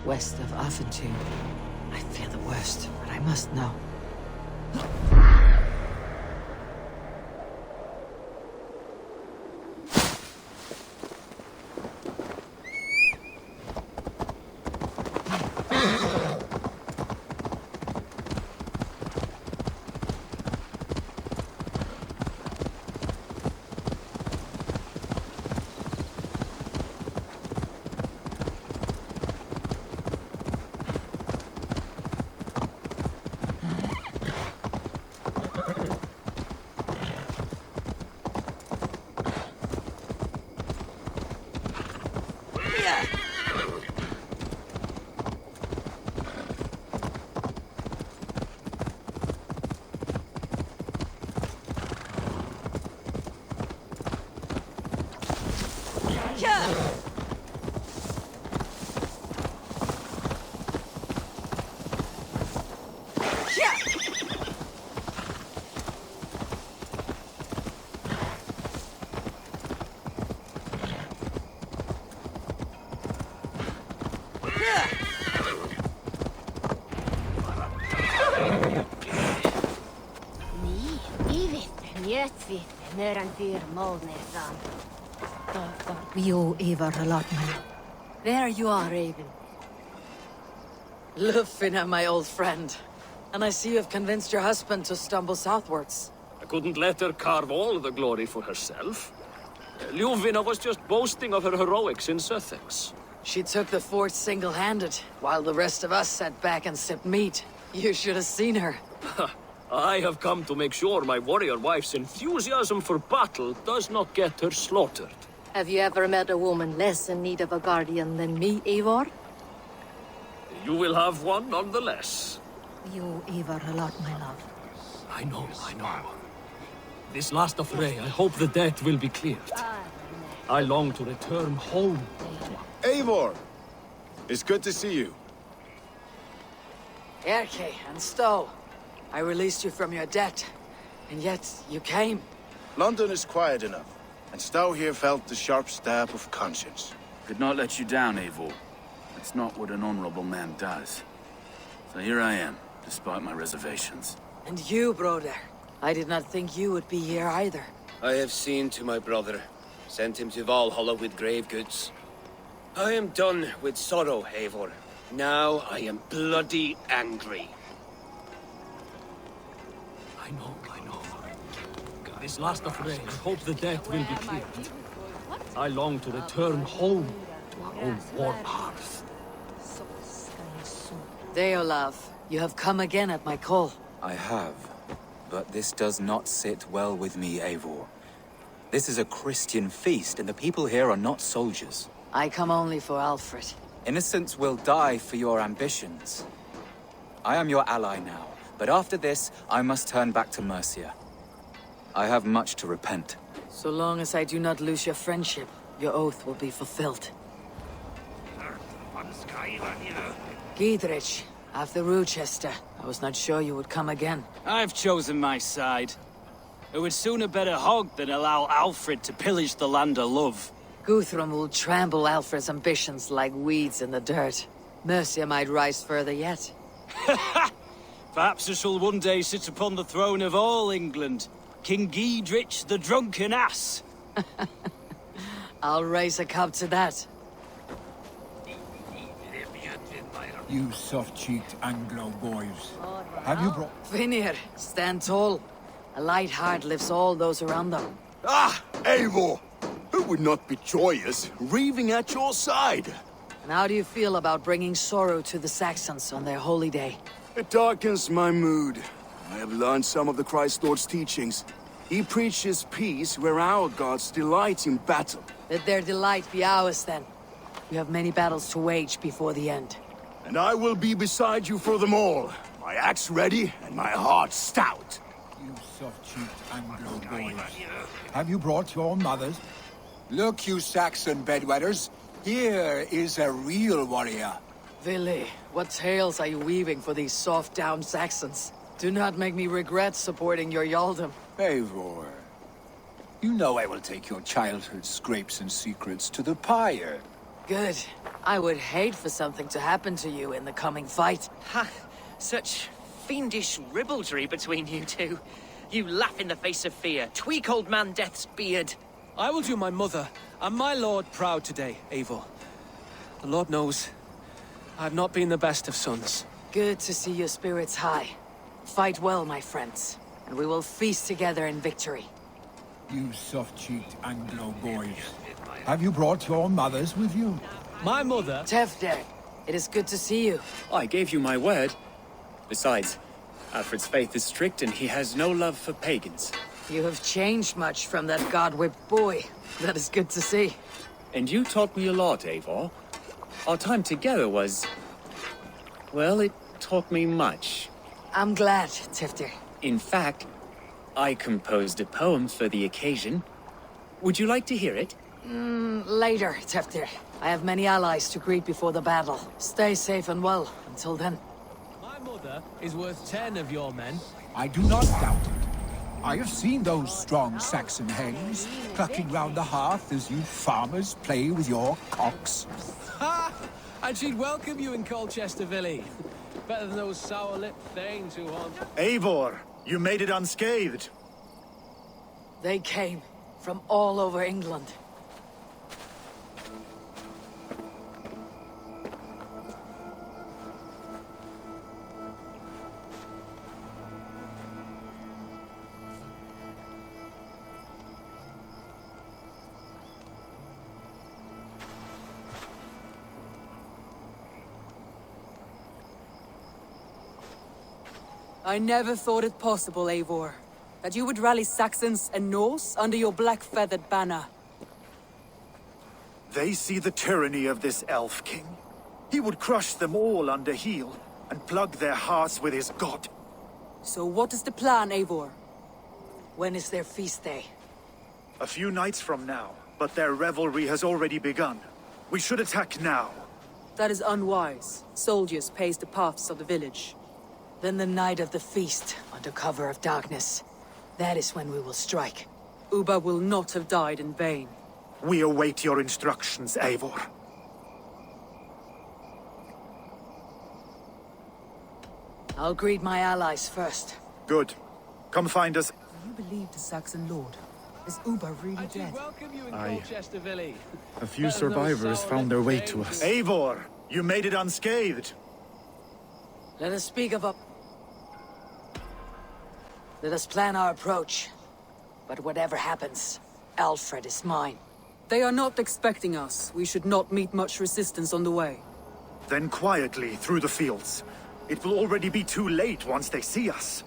Speaker 4: West of Affentum. I fear the worst, but I must know.
Speaker 17: There you are, Raven.
Speaker 4: Lufina, my old friend. And I see you have convinced your husband to stumble southwards.
Speaker 13: I couldn't let her carve all the glory for herself. Ljuvina was just boasting of her heroics in Sussex.
Speaker 4: She took the fort single-handed, while the rest of us sat back and sipped meat. You should have seen her.
Speaker 13: I have come to make sure my warrior wife's enthusiasm for battle does not get her slaughtered.
Speaker 17: Have you ever met a woman less in need of a guardian than me, Eivor?
Speaker 13: You will have one nonetheless.
Speaker 17: You owe Eivor a lot, my love.
Speaker 13: I know. This last affray, I hope the debt will be cleared. I long to return home.
Speaker 20: Eivor! It's good to see you.
Speaker 4: Erke and Stowe. I released you from your debt, and yet you came.
Speaker 20: London is quiet enough, and Stowe here felt the sharp stab of conscience.
Speaker 21: Could not let you down, Eivor. That's not what an honorable man does. So here I am, despite my reservations.
Speaker 4: And you, Broder. I did not think you would be here either.
Speaker 22: I have seen to my brother. Sent him to Valhalla with grave goods.
Speaker 1: I am done with sorrow, Eivor. Now I am bloody angry.
Speaker 13: I know. This last affray, I hope the debt will be cleared. I long to return home to our own warm hearth.
Speaker 4: Deolav, you have come again at my call.
Speaker 22: I have, but this does not sit well with me, Eivor. This is a Christian feast, and the people here are not soldiers.
Speaker 4: I come only for Alfred.
Speaker 22: Innocents will die for your ambitions. I am your ally now, but after this, I must turn back to Mercia. I have much to repent.
Speaker 4: So long as I do not lose your friendship, your oath will be fulfilled. Giedrich, after Rochester, I was not sure you would come again.
Speaker 19: I've chosen my side. I would sooner bet a hog than allow Alfred to pillage the land of love.
Speaker 4: Guthrum will trample Alfred's ambitions like weeds in the dirt. Mercia might rise further yet.
Speaker 19: Perhaps I shall one day sit upon the throne of all England. King Giedrich the drunken ass.
Speaker 4: I'll raise a cup to that.
Speaker 5: You soft-cheeked Anglo boys. Have you brought...
Speaker 4: Vinir, stand tall. A light heart lifts all those around them.
Speaker 23: Ah, Eivor! Who would not be joyous, raving at your side?
Speaker 4: And how do you feel about bringing sorrow to the Saxons on their holy day?
Speaker 23: It darkens my mood. I have learned some of the Christ Lord's teachings. He preaches peace where our gods delight in battle.
Speaker 4: Let their delight be ours, then. We have many battles to wage before the end.
Speaker 23: And I will be beside you for them all. My axe ready and my heart stout.
Speaker 5: You soft-cheeked Anglo boys. Have you brought your mothers? Look, you Saxon bedwetters. Here is a real warrior.
Speaker 4: Vili, what tales are you weaving for these soft-down Saxons? Do not make me regret supporting your Yaldom.
Speaker 5: Eivor, you know I will take your childhood scrapes and secrets to the pyre.
Speaker 4: Good. I would hate for something to happen to you in the coming fight.
Speaker 24: Ha! Such fiendish ribaldry between you two. You laugh in the face of fear. Tweak old man Death's beard.
Speaker 18: I will do my mother and my lord proud today, Eivor. The Lord knows, I have not been the best of sons.
Speaker 4: Good to see your spirits high. Fight well, my friends, and we will feast together in victory.
Speaker 5: You soft-cheeked Anglo boys. Have you brought your mothers with you?
Speaker 18: My mother...
Speaker 4: Tefder, it is good to see you.
Speaker 25: I gave you my word. Besides, Alfred's faith is strict and he has no love for pagans.
Speaker 4: You have changed much from that god-whipped boy. That is good to see.
Speaker 25: And you taught me a lot, Eivor. Our time together was... well, it taught me much.
Speaker 4: I'm glad, Tefder.
Speaker 25: In fact, I composed a poem for the occasion. Would you like to hear it?
Speaker 4: Later, Tefder. I have many allies to greet before the battle. Stay safe and well until then.
Speaker 18: My mother is worth 10 of your men.
Speaker 5: I do not doubt it. I have seen those strong Saxon hens clucking round the hearth as you farmers play with your cocks.
Speaker 18: Ha! And she'd welcome you in Colchester, Vili. Better than those sour-lipped thanes who haunt...
Speaker 15: Eivor, you made it unscathed.
Speaker 4: They came from all over England.
Speaker 7: I never thought it possible, Eivor, that you would rally Saxons and Norse under your black-feathered banner.
Speaker 15: They see the tyranny of this elf king. He would crush them all under heel and plug their hearts with his god.
Speaker 7: So what is the plan, Eivor?
Speaker 4: When is their feast day?
Speaker 15: A few nights from now, but their revelry has already begun. We should attack now.
Speaker 7: That is unwise. Soldiers pace the paths of the village.
Speaker 4: Then the night of the feast, under cover of darkness. That is when we will strike.
Speaker 7: Ubba will not have died in vain.
Speaker 15: We await your instructions, Eivor.
Speaker 4: I'll greet my allies first.
Speaker 15: Good. Come find us.
Speaker 7: You believe the Saxon lord. Is Uba really dead?
Speaker 13: Welcome you in
Speaker 15: Aye.
Speaker 13: Colchester, Villy.
Speaker 15: A few survivors found their way to us. Eivor, you made it unscathed.
Speaker 4: Let us speak of a... Let us plan our approach. But whatever happens, Alfred is mine.
Speaker 7: They are not expecting us. We should not meet much resistance on the way.
Speaker 15: Then quietly through the fields. It will already be too late once they see us.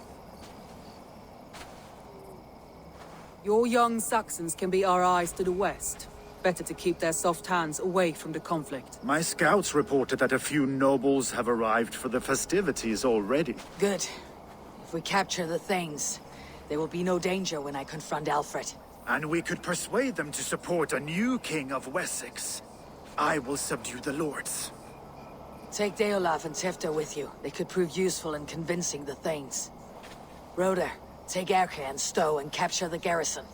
Speaker 7: Your young Saxons can be our eyes to the west. Better to keep their soft hands away from the conflict.
Speaker 15: My scouts reported that a few nobles have arrived for the festivities already.
Speaker 4: Good. If we capture the Thanes, there will be no danger when I confront Alfred.
Speaker 15: And we could persuade them to support a new king of Wessex. I will subdue the lords.
Speaker 4: Take Deolaf and Tifta with you. They could prove useful in convincing the Thanes. Rhoda, take Erke and Stowe and capture the garrison.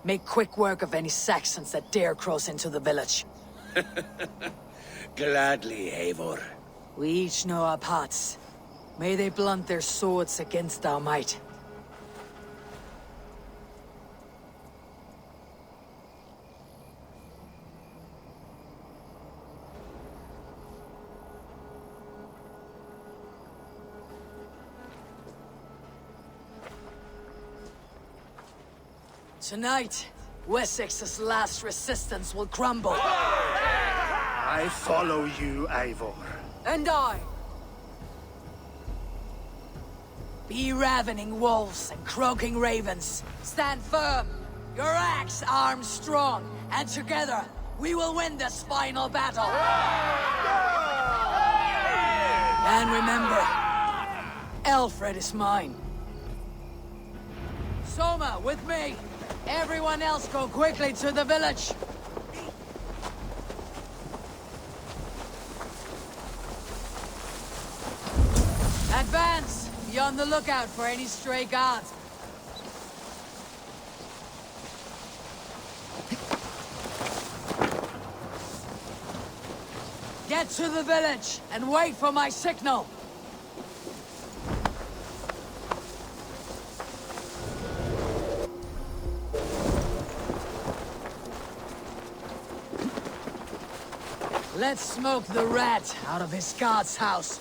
Speaker 4: Make quick work of any Saxons that dare cross into the village.
Speaker 1: Gladly, Eivor.
Speaker 4: We each know our parts. May they blunt their swords against our might. Tonight, Wessex's last resistance will crumble.
Speaker 15: I follow you, Eivor.
Speaker 7: And I!
Speaker 4: Be ravening wolves and croaking ravens. Stand firm, your axe armed strong, and together, we will win this final battle. And remember, Alfred is mine. Soma, with me! Everyone else go quickly to the village! Advance! Be on the lookout for any stray guards. Get to the village and wait for my signal! Let's smoke the rat out of his guard's house.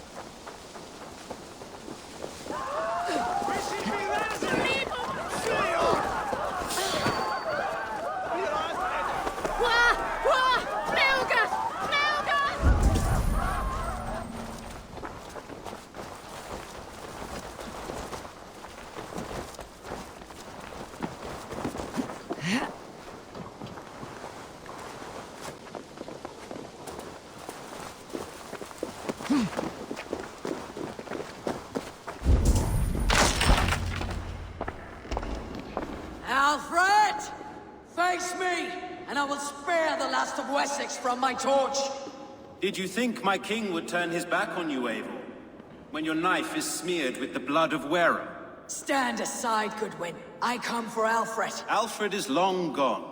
Speaker 4: Alfred! Face me, and I will spare the last of Wessex from my torch.
Speaker 2: Did you think my king would turn his back on you, Eivor? When your knife is smeared with the blood of Wareham?
Speaker 4: Stand aside, Goodwin. I come for Alfred.
Speaker 2: Alfred is long gone.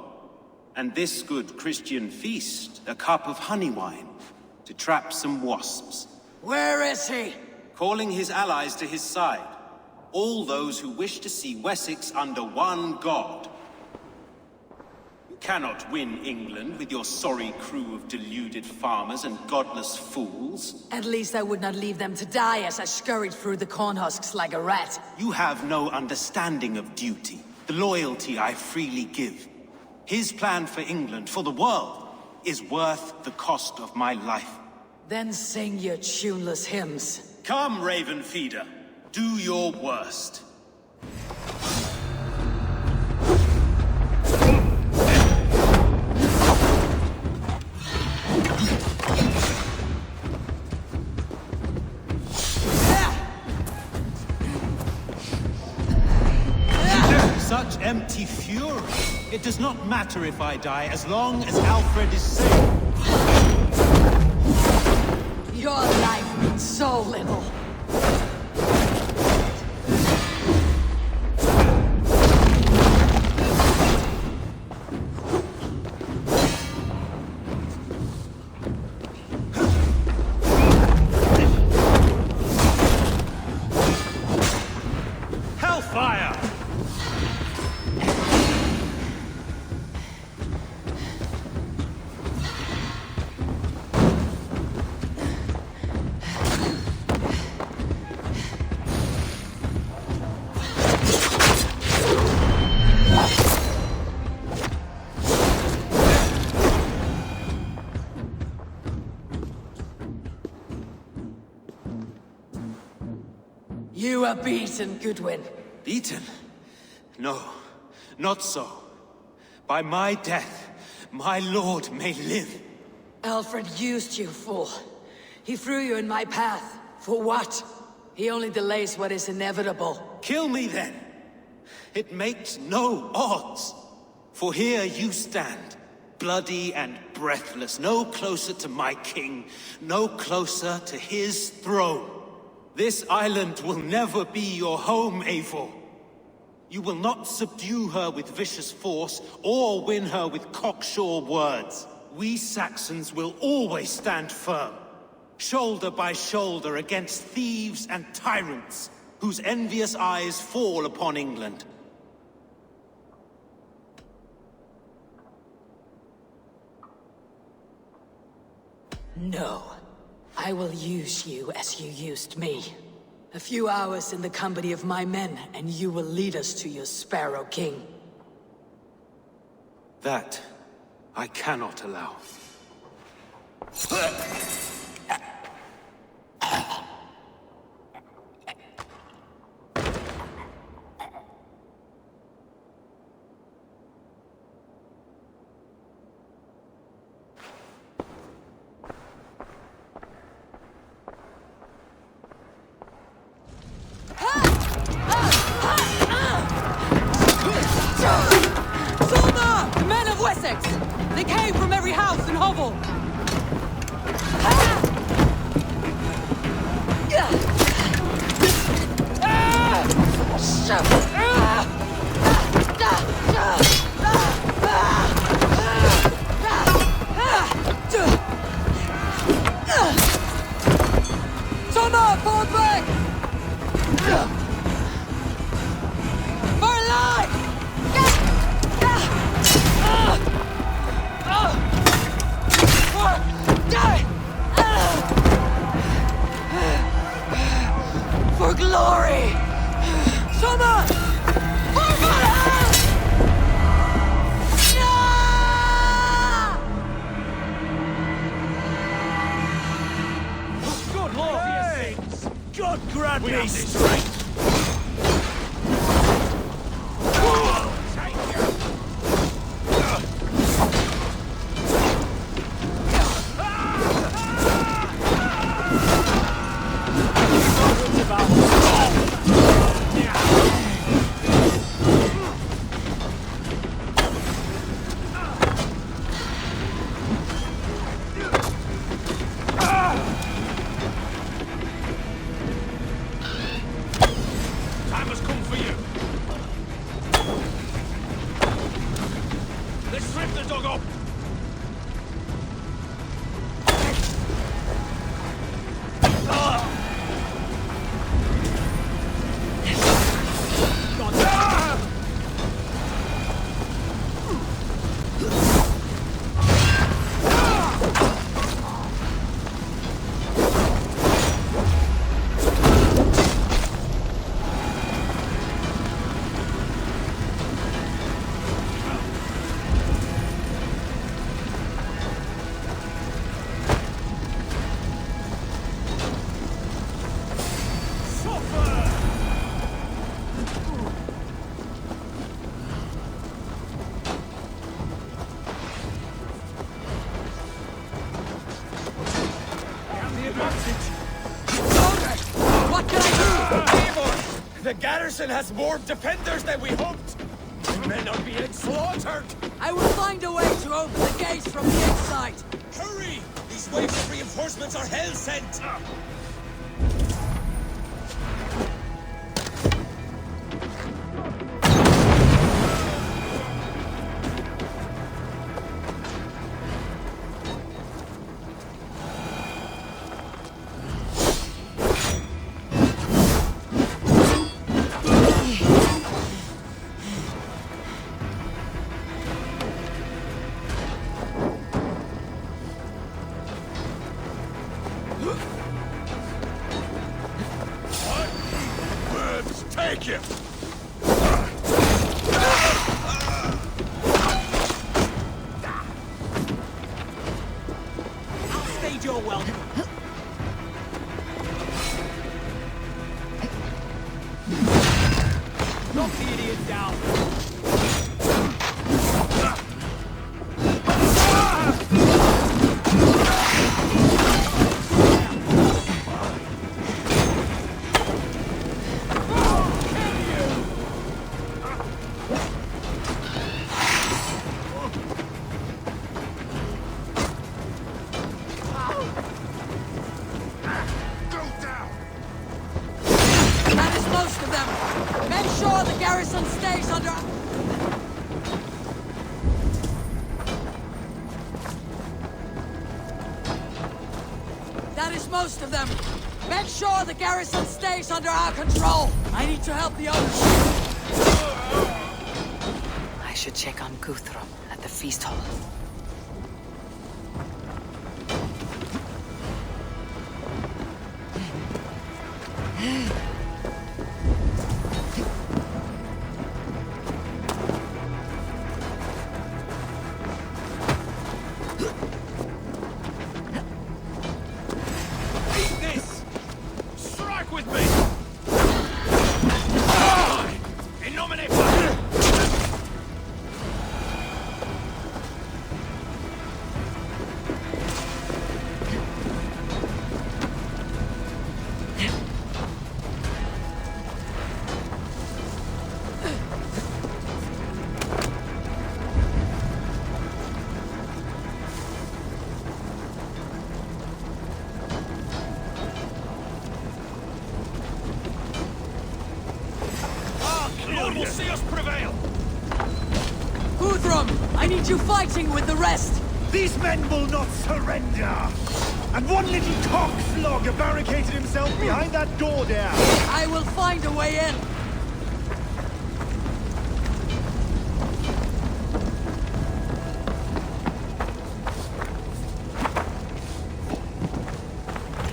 Speaker 2: And this good Christian feast, a cup of honey wine, to trap some wasps.
Speaker 4: Where is he?
Speaker 2: Calling his allies to his side. All those who wish to see Wessex under one god. You cannot win England with your sorry crew of deluded farmers and godless fools.
Speaker 4: At least I would not leave them to die as I scurried through the corn husks like a rat.
Speaker 2: You have no understanding of duty, the loyalty I freely give. His plan for England, for the world, is worth the cost of my life.
Speaker 4: Then sing your tuneless hymns.
Speaker 2: Come, Raven Feeder. Do your worst. Such empty fury. It does not matter if I die as long as Alfred is safe.
Speaker 4: Your life means so little. You are beaten, Goodwin.
Speaker 16: Beaten? No, not so. By my death, my lord may live.
Speaker 4: Alfred used you, fool. He threw you in my path. For what? He only delays what is inevitable.
Speaker 16: Kill me then. It makes no odds. For here you stand, bloody and breathless, no closer to my king, no closer to his throne. This island will never be your home, Eivor. You will not subdue her with vicious force, or win her with cocksure words. We Saxons will always stand firm, shoulder by shoulder against thieves and tyrants, whose envious eyes fall upon England.
Speaker 4: No. I will use you as you used me. A few hours in the company of my men, and you will lead us to your Sparrow King.
Speaker 16: That I cannot allow.
Speaker 7: They came from every house and hovel!
Speaker 11: Soma, fall back! For life!
Speaker 4: For glory!
Speaker 11: Soma! For Valhalla!
Speaker 8: Good Lord, hey! God grant me strength!
Speaker 1: The garrison has more defenders than we hoped! The men are being slaughtered!
Speaker 11: I will find a way to open the gates from the inside!
Speaker 1: Hurry! These waves of reinforcements are hell-sent!
Speaker 8: Take him!
Speaker 24: I'll stage your welcome.
Speaker 1: down!
Speaker 4: That is most of them! Make sure the garrison stays under... That is most of them! Make sure the garrison stays under our control! I need to help the others!
Speaker 3: I should check on Guthrum at the feast hall.
Speaker 1: Eat this! Strike with me! In nomine Patris! Lord will see us prevail!
Speaker 4: Guthrum, I need you fighting with the rest!
Speaker 15: These men will not surrender! And one little cockslogger barricaded himself behind that door there!
Speaker 4: I will find a way in!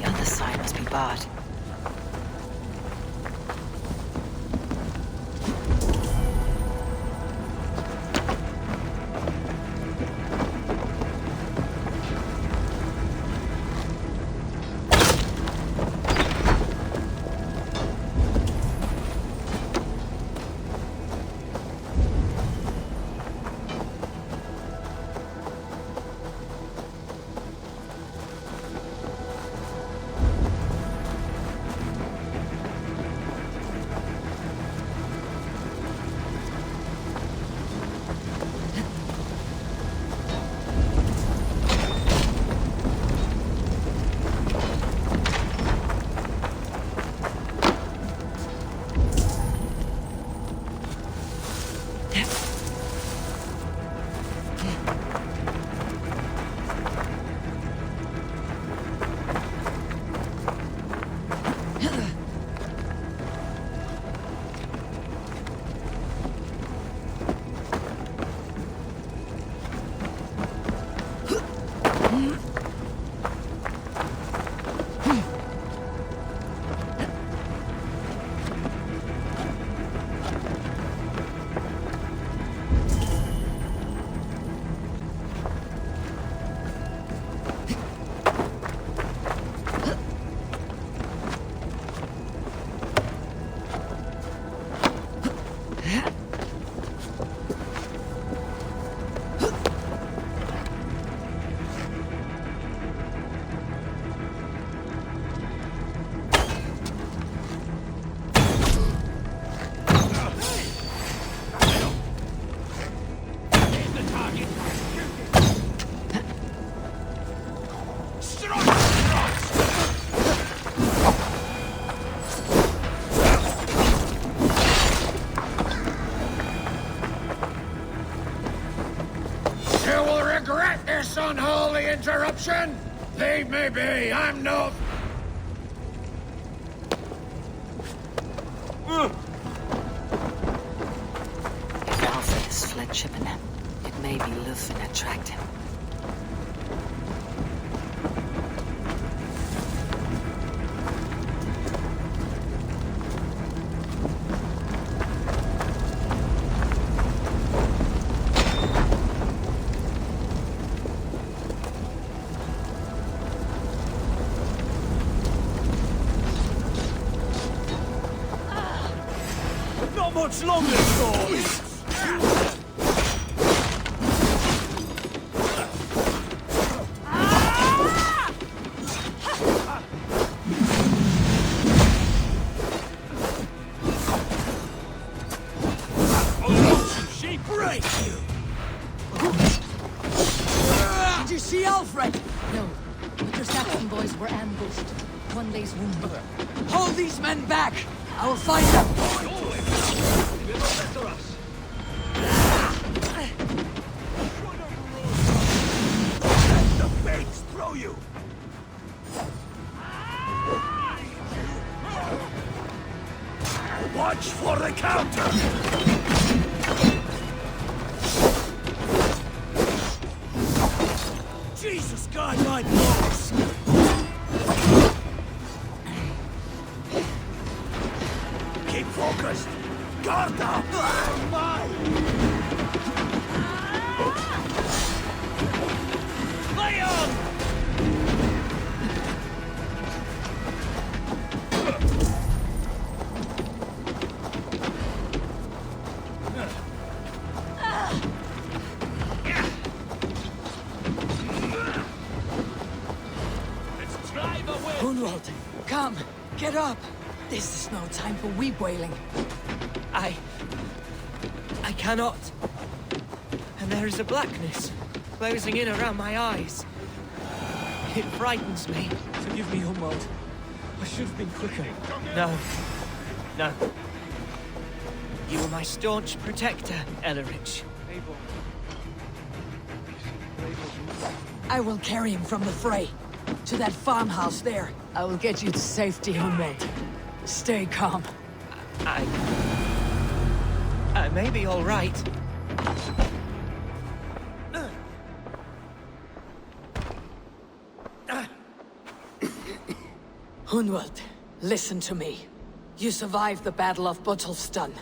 Speaker 3: The other side must be barred.
Speaker 1: This unholy interruption? Leave me be, I'm no...
Speaker 3: If Alfred has fled Chippenham, it may be Lúthien that tracked him.
Speaker 1: No
Speaker 19: Not much longer, Trolls!
Speaker 11: She break you! Did you see Alfred?
Speaker 4: No, but your Saxon boys were ambushed. One day's wounded.
Speaker 11: Hold these men back! I will find them! Let the fates throw you! Watch for the counter! Jesus God, my balls! Keep focused! Guard up! Lay on!
Speaker 4: Hunwald, come, get up. This is no time for weep wailing.
Speaker 24: I cannot. And there is a blackness closing in around my eyes. It frightens me.
Speaker 11: Forgive me, Hunwald. I should have been quicker.
Speaker 24: No. No. You were my staunch protector, Ellerich.
Speaker 4: I will carry him from the fray. To that farmhouse there. I will get you to safety, Hunwald. Stay calm.
Speaker 24: I may be all right.
Speaker 4: Hunwald, listen to me. You survived the Battle of Botolfston.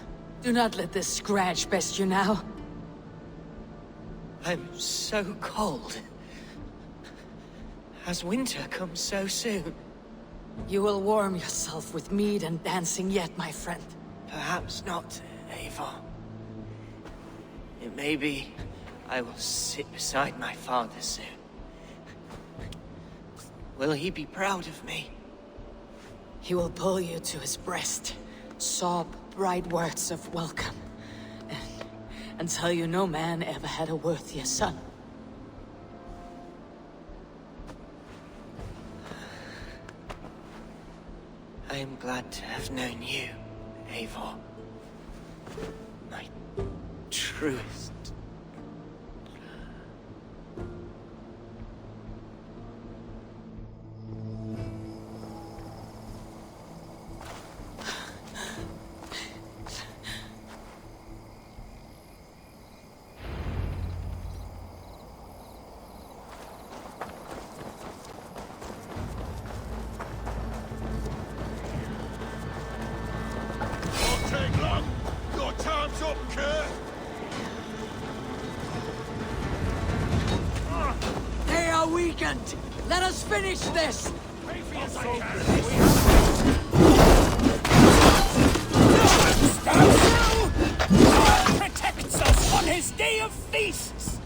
Speaker 4: Do not let this scratch best you now.
Speaker 24: I'm so cold. Has winter come so soon?
Speaker 4: You will warm yourself with mead and dancing yet, my friend.
Speaker 24: Perhaps not, Eivor. It may be I will sit beside my father soon. Will he be proud of me?
Speaker 4: He will pull you to his breast, sob bright words of welcome, and tell you no man ever had a worthier son.
Speaker 24: I am glad to have known you, Eivor. My truest.
Speaker 11: They are weakened! Let us finish this!
Speaker 19: God protects us on his day of feasts!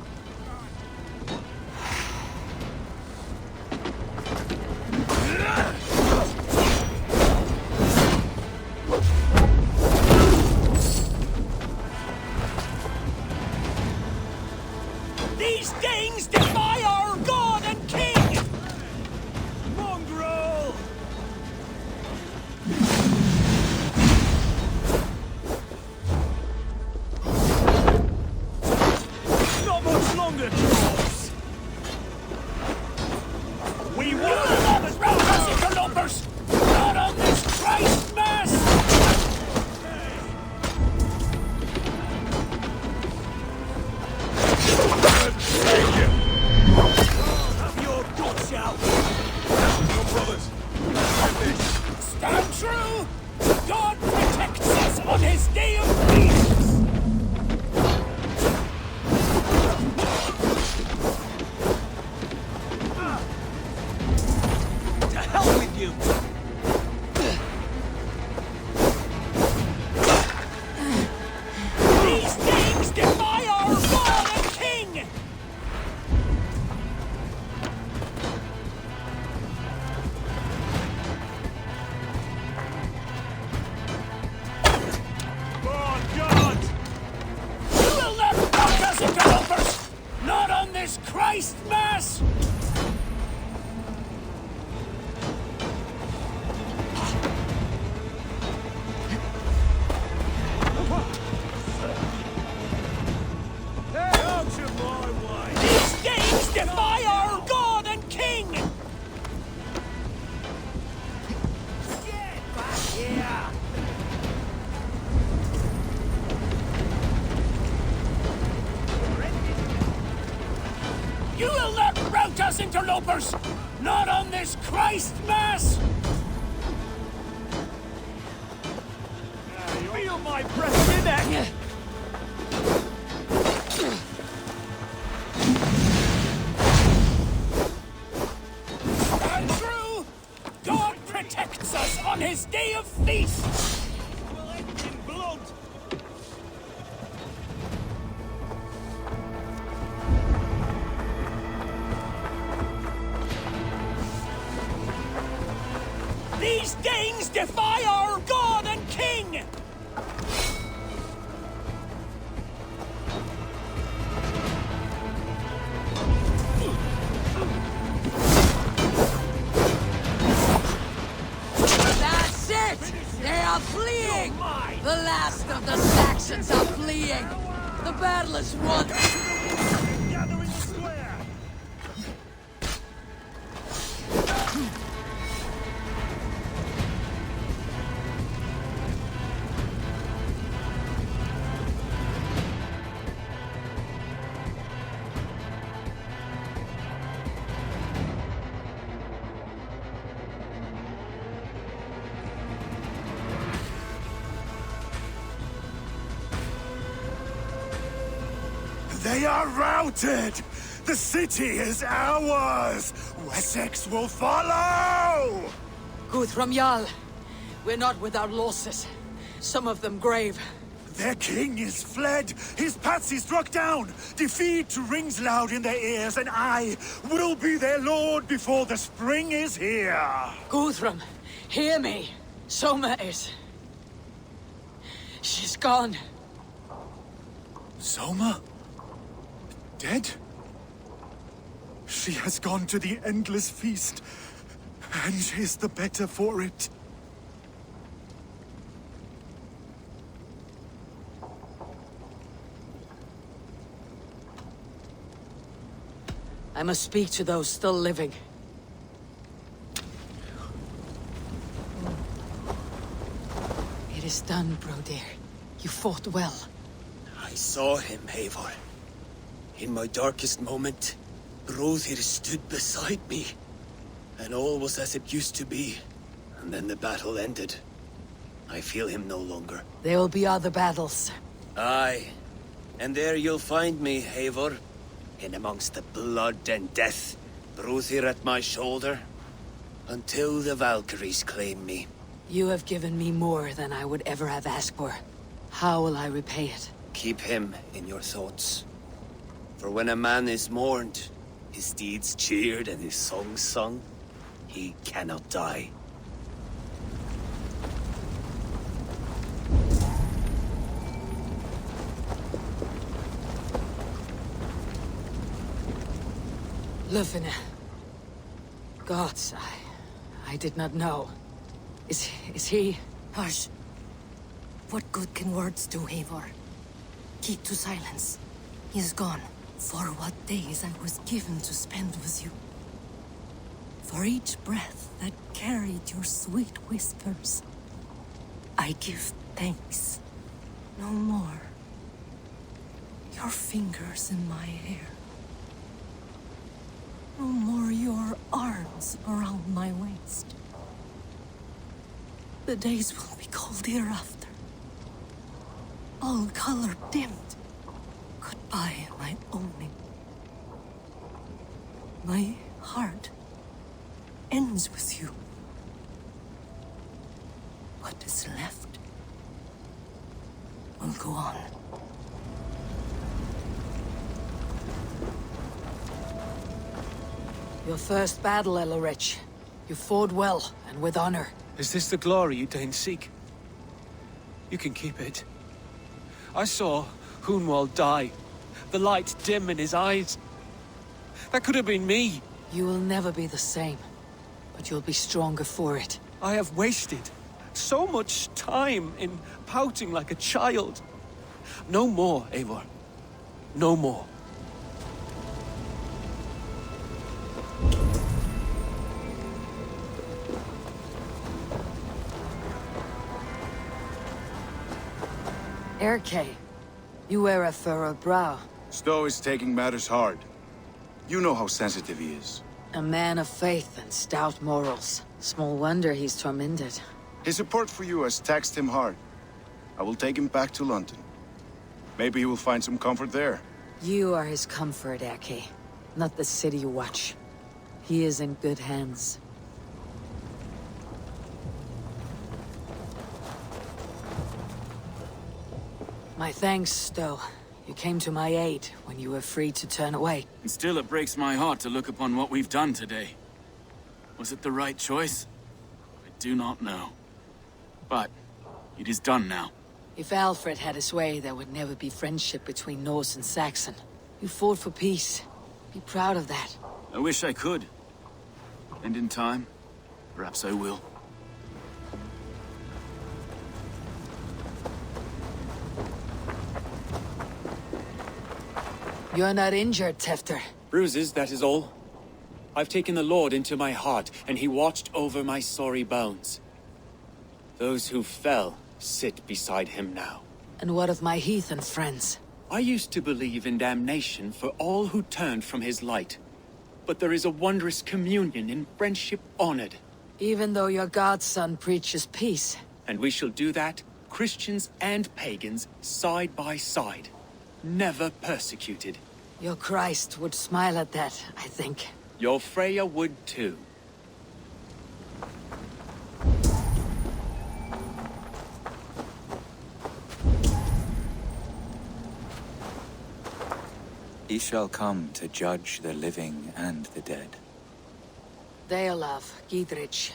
Speaker 19: These Danes defy our god and king! Mongrel! Not much longer, trolls! We will not as round us interlopers! Not on this Christ Mass!
Speaker 11: Have your guts out!
Speaker 8: Your brothers!
Speaker 19: Stand true! God protects us on his day of feasts!
Speaker 11: To hell with you!
Speaker 8: interlopers! Not on this Christ Mass! Feel my breath in neck! And true, God protects us on his day of feast! Will end in blood! These Danes defy our God and King!
Speaker 4: That's it! They are fleeing! The last of the Saxons are fleeing! The battle is won!
Speaker 8: Gathering square!
Speaker 15: They are routed! The city is ours! Wessex will follow!
Speaker 4: Guthrum Jarl, we're not without losses. Some of them grave.
Speaker 15: Their king is fled! His patsy struck down! Defeat rings loud in their ears, and I will be their lord before the spring is here!
Speaker 4: Guthrum, hear me. Soma is... She's gone.
Speaker 15: Soma? Dead? She has gone to the endless feast, and is the better for it.
Speaker 4: I must speak to those still living. It is done, Brodir. You fought well.
Speaker 6: I saw him, Eivor. In my darkest moment, Brodir stood beside me. And all was as it used to be. And then the battle ended. I feel him no longer.
Speaker 4: There will be other battles.
Speaker 6: Aye. And there you'll find me, Eivor. In amongst the blood and death. Brodir at my shoulder. Until the Valkyries claim me.
Speaker 4: You have given me more than I would ever have asked for. How will I repay it?
Speaker 6: Keep him in your thoughts. For when a man is mourned, his deeds cheered and his songs sung, he cannot die.
Speaker 4: Lufina. Gods, I did not know. Is he...
Speaker 9: Hush. What good can words do, Eivor? Keep to silence. He is gone. For what days I was given to spend with you. For each breath that carried your sweet whispers. I give thanks. No more. Your fingers in my hair. No more your arms around my waist. The days will be cold hereafter. All color dimmed. Goodbye, my only. My heart ends with you. What is left will go on.
Speaker 4: Your first battle, Elorich. You fought well, and with honor.
Speaker 18: Is this the glory you deign seek? You can keep it. I saw Hunwald die. The light dim in his eyes. That could have been me.
Speaker 4: You will never be the same, but you'll be stronger for it.
Speaker 18: I have wasted so much time in pouting like a child. No more, Eivor. No more.
Speaker 4: Erke, you wear a furrowed brow.
Speaker 20: Stowe is taking matters hard. You know how sensitive he is.
Speaker 4: A man of faith and stout morals. Small wonder he's tormented.
Speaker 20: His support for you has taxed him hard. I will take him back to London. Maybe he will find some comfort there.
Speaker 4: You are his comfort, Eke. Not the city you watch. He is in good hands. My thanks, Stowe. You came to my aid when you were free to turn away.
Speaker 10: And still it breaks my heart to look upon what we've done today. Was it the right choice? I do not know. But it is done now.
Speaker 4: If Alfred had his way, there would never be friendship between Norse and Saxon. You fought for peace. Be proud of that.
Speaker 10: I wish I could. And in time, perhaps I will.
Speaker 4: You're not injured, Tefter.
Speaker 18: Bruises, that is all. I've taken the Lord into my heart, and he watched over my sorry bones. Those who fell sit beside him now.
Speaker 4: And what of my heathen friends?
Speaker 18: I used to believe in damnation for all who turned from his light. But there is a wondrous communion in friendship honored.
Speaker 4: Even though your godson preaches peace.
Speaker 18: And we shall do that, Christians and pagans, side by side. Never persecuted.
Speaker 4: Your Christ would smile at that, I think.
Speaker 18: Your Freya would too.
Speaker 22: He shall come to judge the living and the dead.
Speaker 4: Deolav, Gidrich.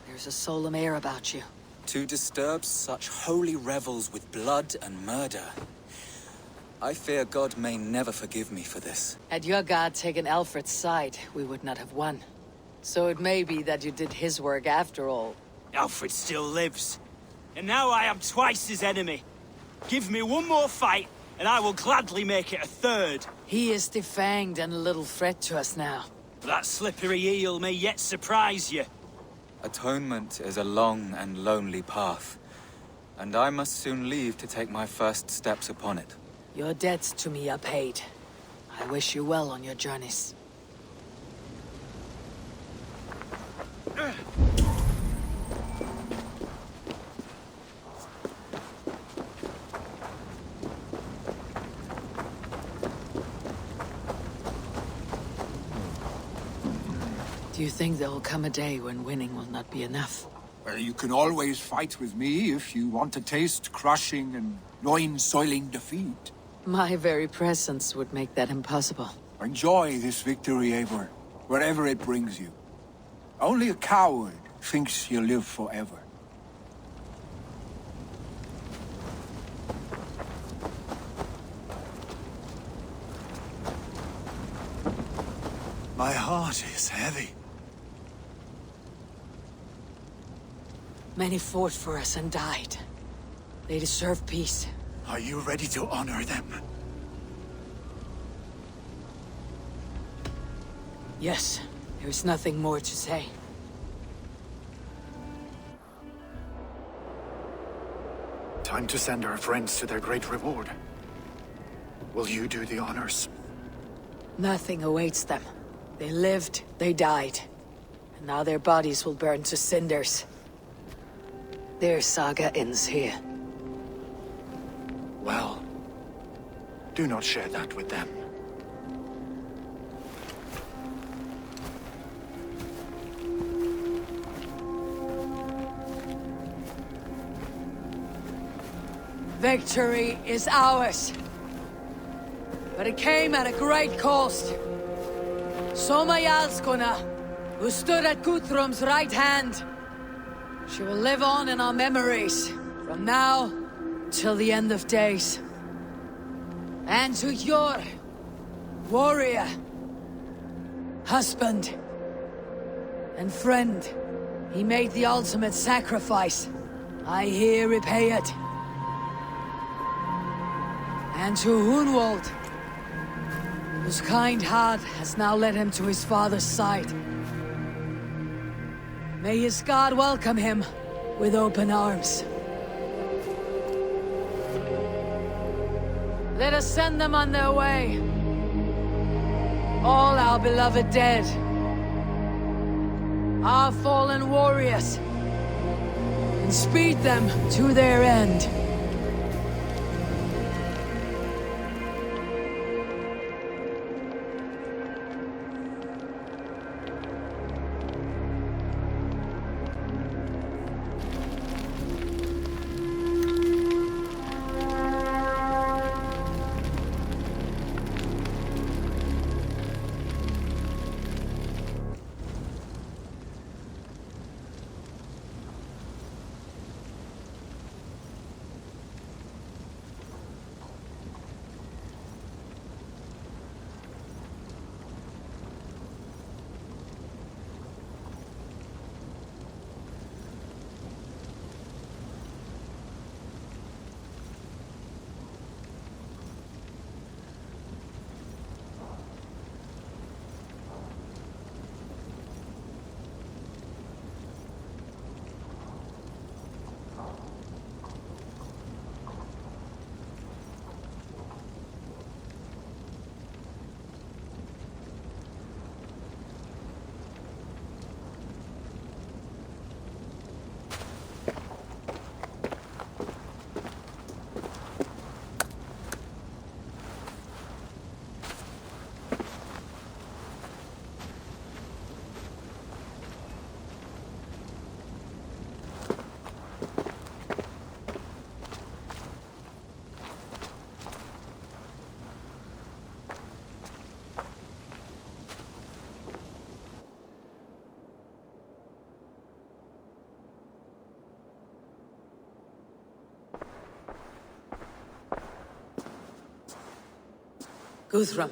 Speaker 4: There's a solemn air about you.
Speaker 22: To disturb such holy revels with blood and murder. I fear God may never forgive me for this.
Speaker 4: Had your god taken Alfred's side, we would not have won. So it may be that you did his work after all.
Speaker 12: Alfred still lives. And now I am twice his enemy. Give me one more fight, and I will gladly make it a third.
Speaker 4: He is defanged and a little threat to us now.
Speaker 12: That slippery eel may yet surprise you.
Speaker 22: Atonement is a long and lonely path, and I must soon leave to take my first steps upon it.
Speaker 4: Your debts to me are paid. I wish you well on your journeys. Do you think there will come a day when winning will not be enough?
Speaker 5: Well, you can always fight with me if you want to taste crushing and loin-soiling defeat.
Speaker 4: My very presence would make that impossible.
Speaker 5: Enjoy this victory, Eivor, wherever it brings you. Only a coward thinks you'll live forever.
Speaker 15: My heart is heavy.
Speaker 4: Many fought for us and died. They deserve peace.
Speaker 15: Are you ready to honor them?
Speaker 4: Yes, there is nothing more to say.
Speaker 15: Time to send our friends to their great reward. Will you do the honors?
Speaker 4: Nothing awaits them. They lived, they died. And now their bodies will burn to cinders. Their saga ends here.
Speaker 15: Well, do not share that with them.
Speaker 4: Victory is ours. But it came at a great cost. Soma Jarlskona, who stood at Guthrum's right hand. She will live on in our memories, from now till the end of days. And to your warrior, husband, and friend, he made the ultimate sacrifice. I here repay it. And to Hunwald, whose kind heart has now led him to his father's side. May his God welcome him with open arms. Let us send them on their way. All our beloved dead, our fallen warriors, and speed them to their end. Guthrum.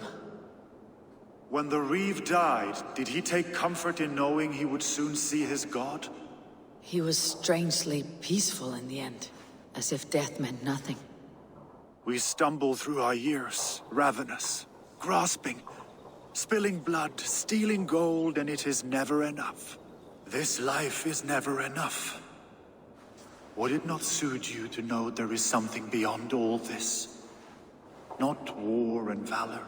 Speaker 15: When the Reeve died, did he take comfort in knowing he would soon see his god?
Speaker 4: He was strangely peaceful in the end, as if death meant nothing.
Speaker 15: We stumble through our years, ravenous, grasping, spilling blood, stealing gold, and it is never enough. This life is never enough. Would it not suit you to know there is something beyond all this? Not war and valor,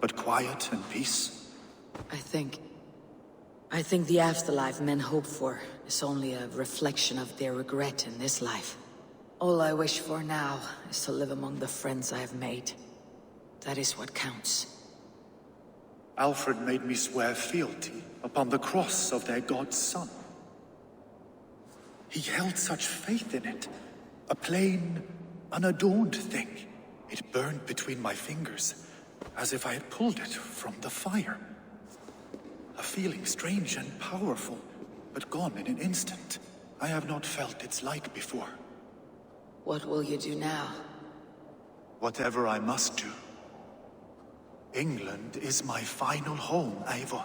Speaker 15: but quiet and peace?
Speaker 4: I think the afterlife men hope for is only a reflection of their regret in this life. All I wish for now is to live among the friends I have made. That is what counts.
Speaker 15: Alfred made me swear fealty upon the cross of their god's son. He held such faith in it, a plain, unadorned thing. It burned between my fingers, as if I had pulled it from the fire. A feeling strange and powerful, but gone in an instant. I have not felt its like before.
Speaker 4: What will you do now?
Speaker 15: Whatever I must do. England is my final home, Eivor.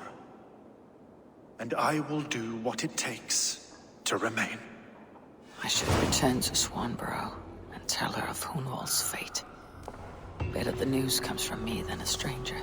Speaker 15: And I will do what it takes to remain.
Speaker 3: I should return to Swanborough and tell her of Hunwald's fate. Better the news comes from me than a stranger.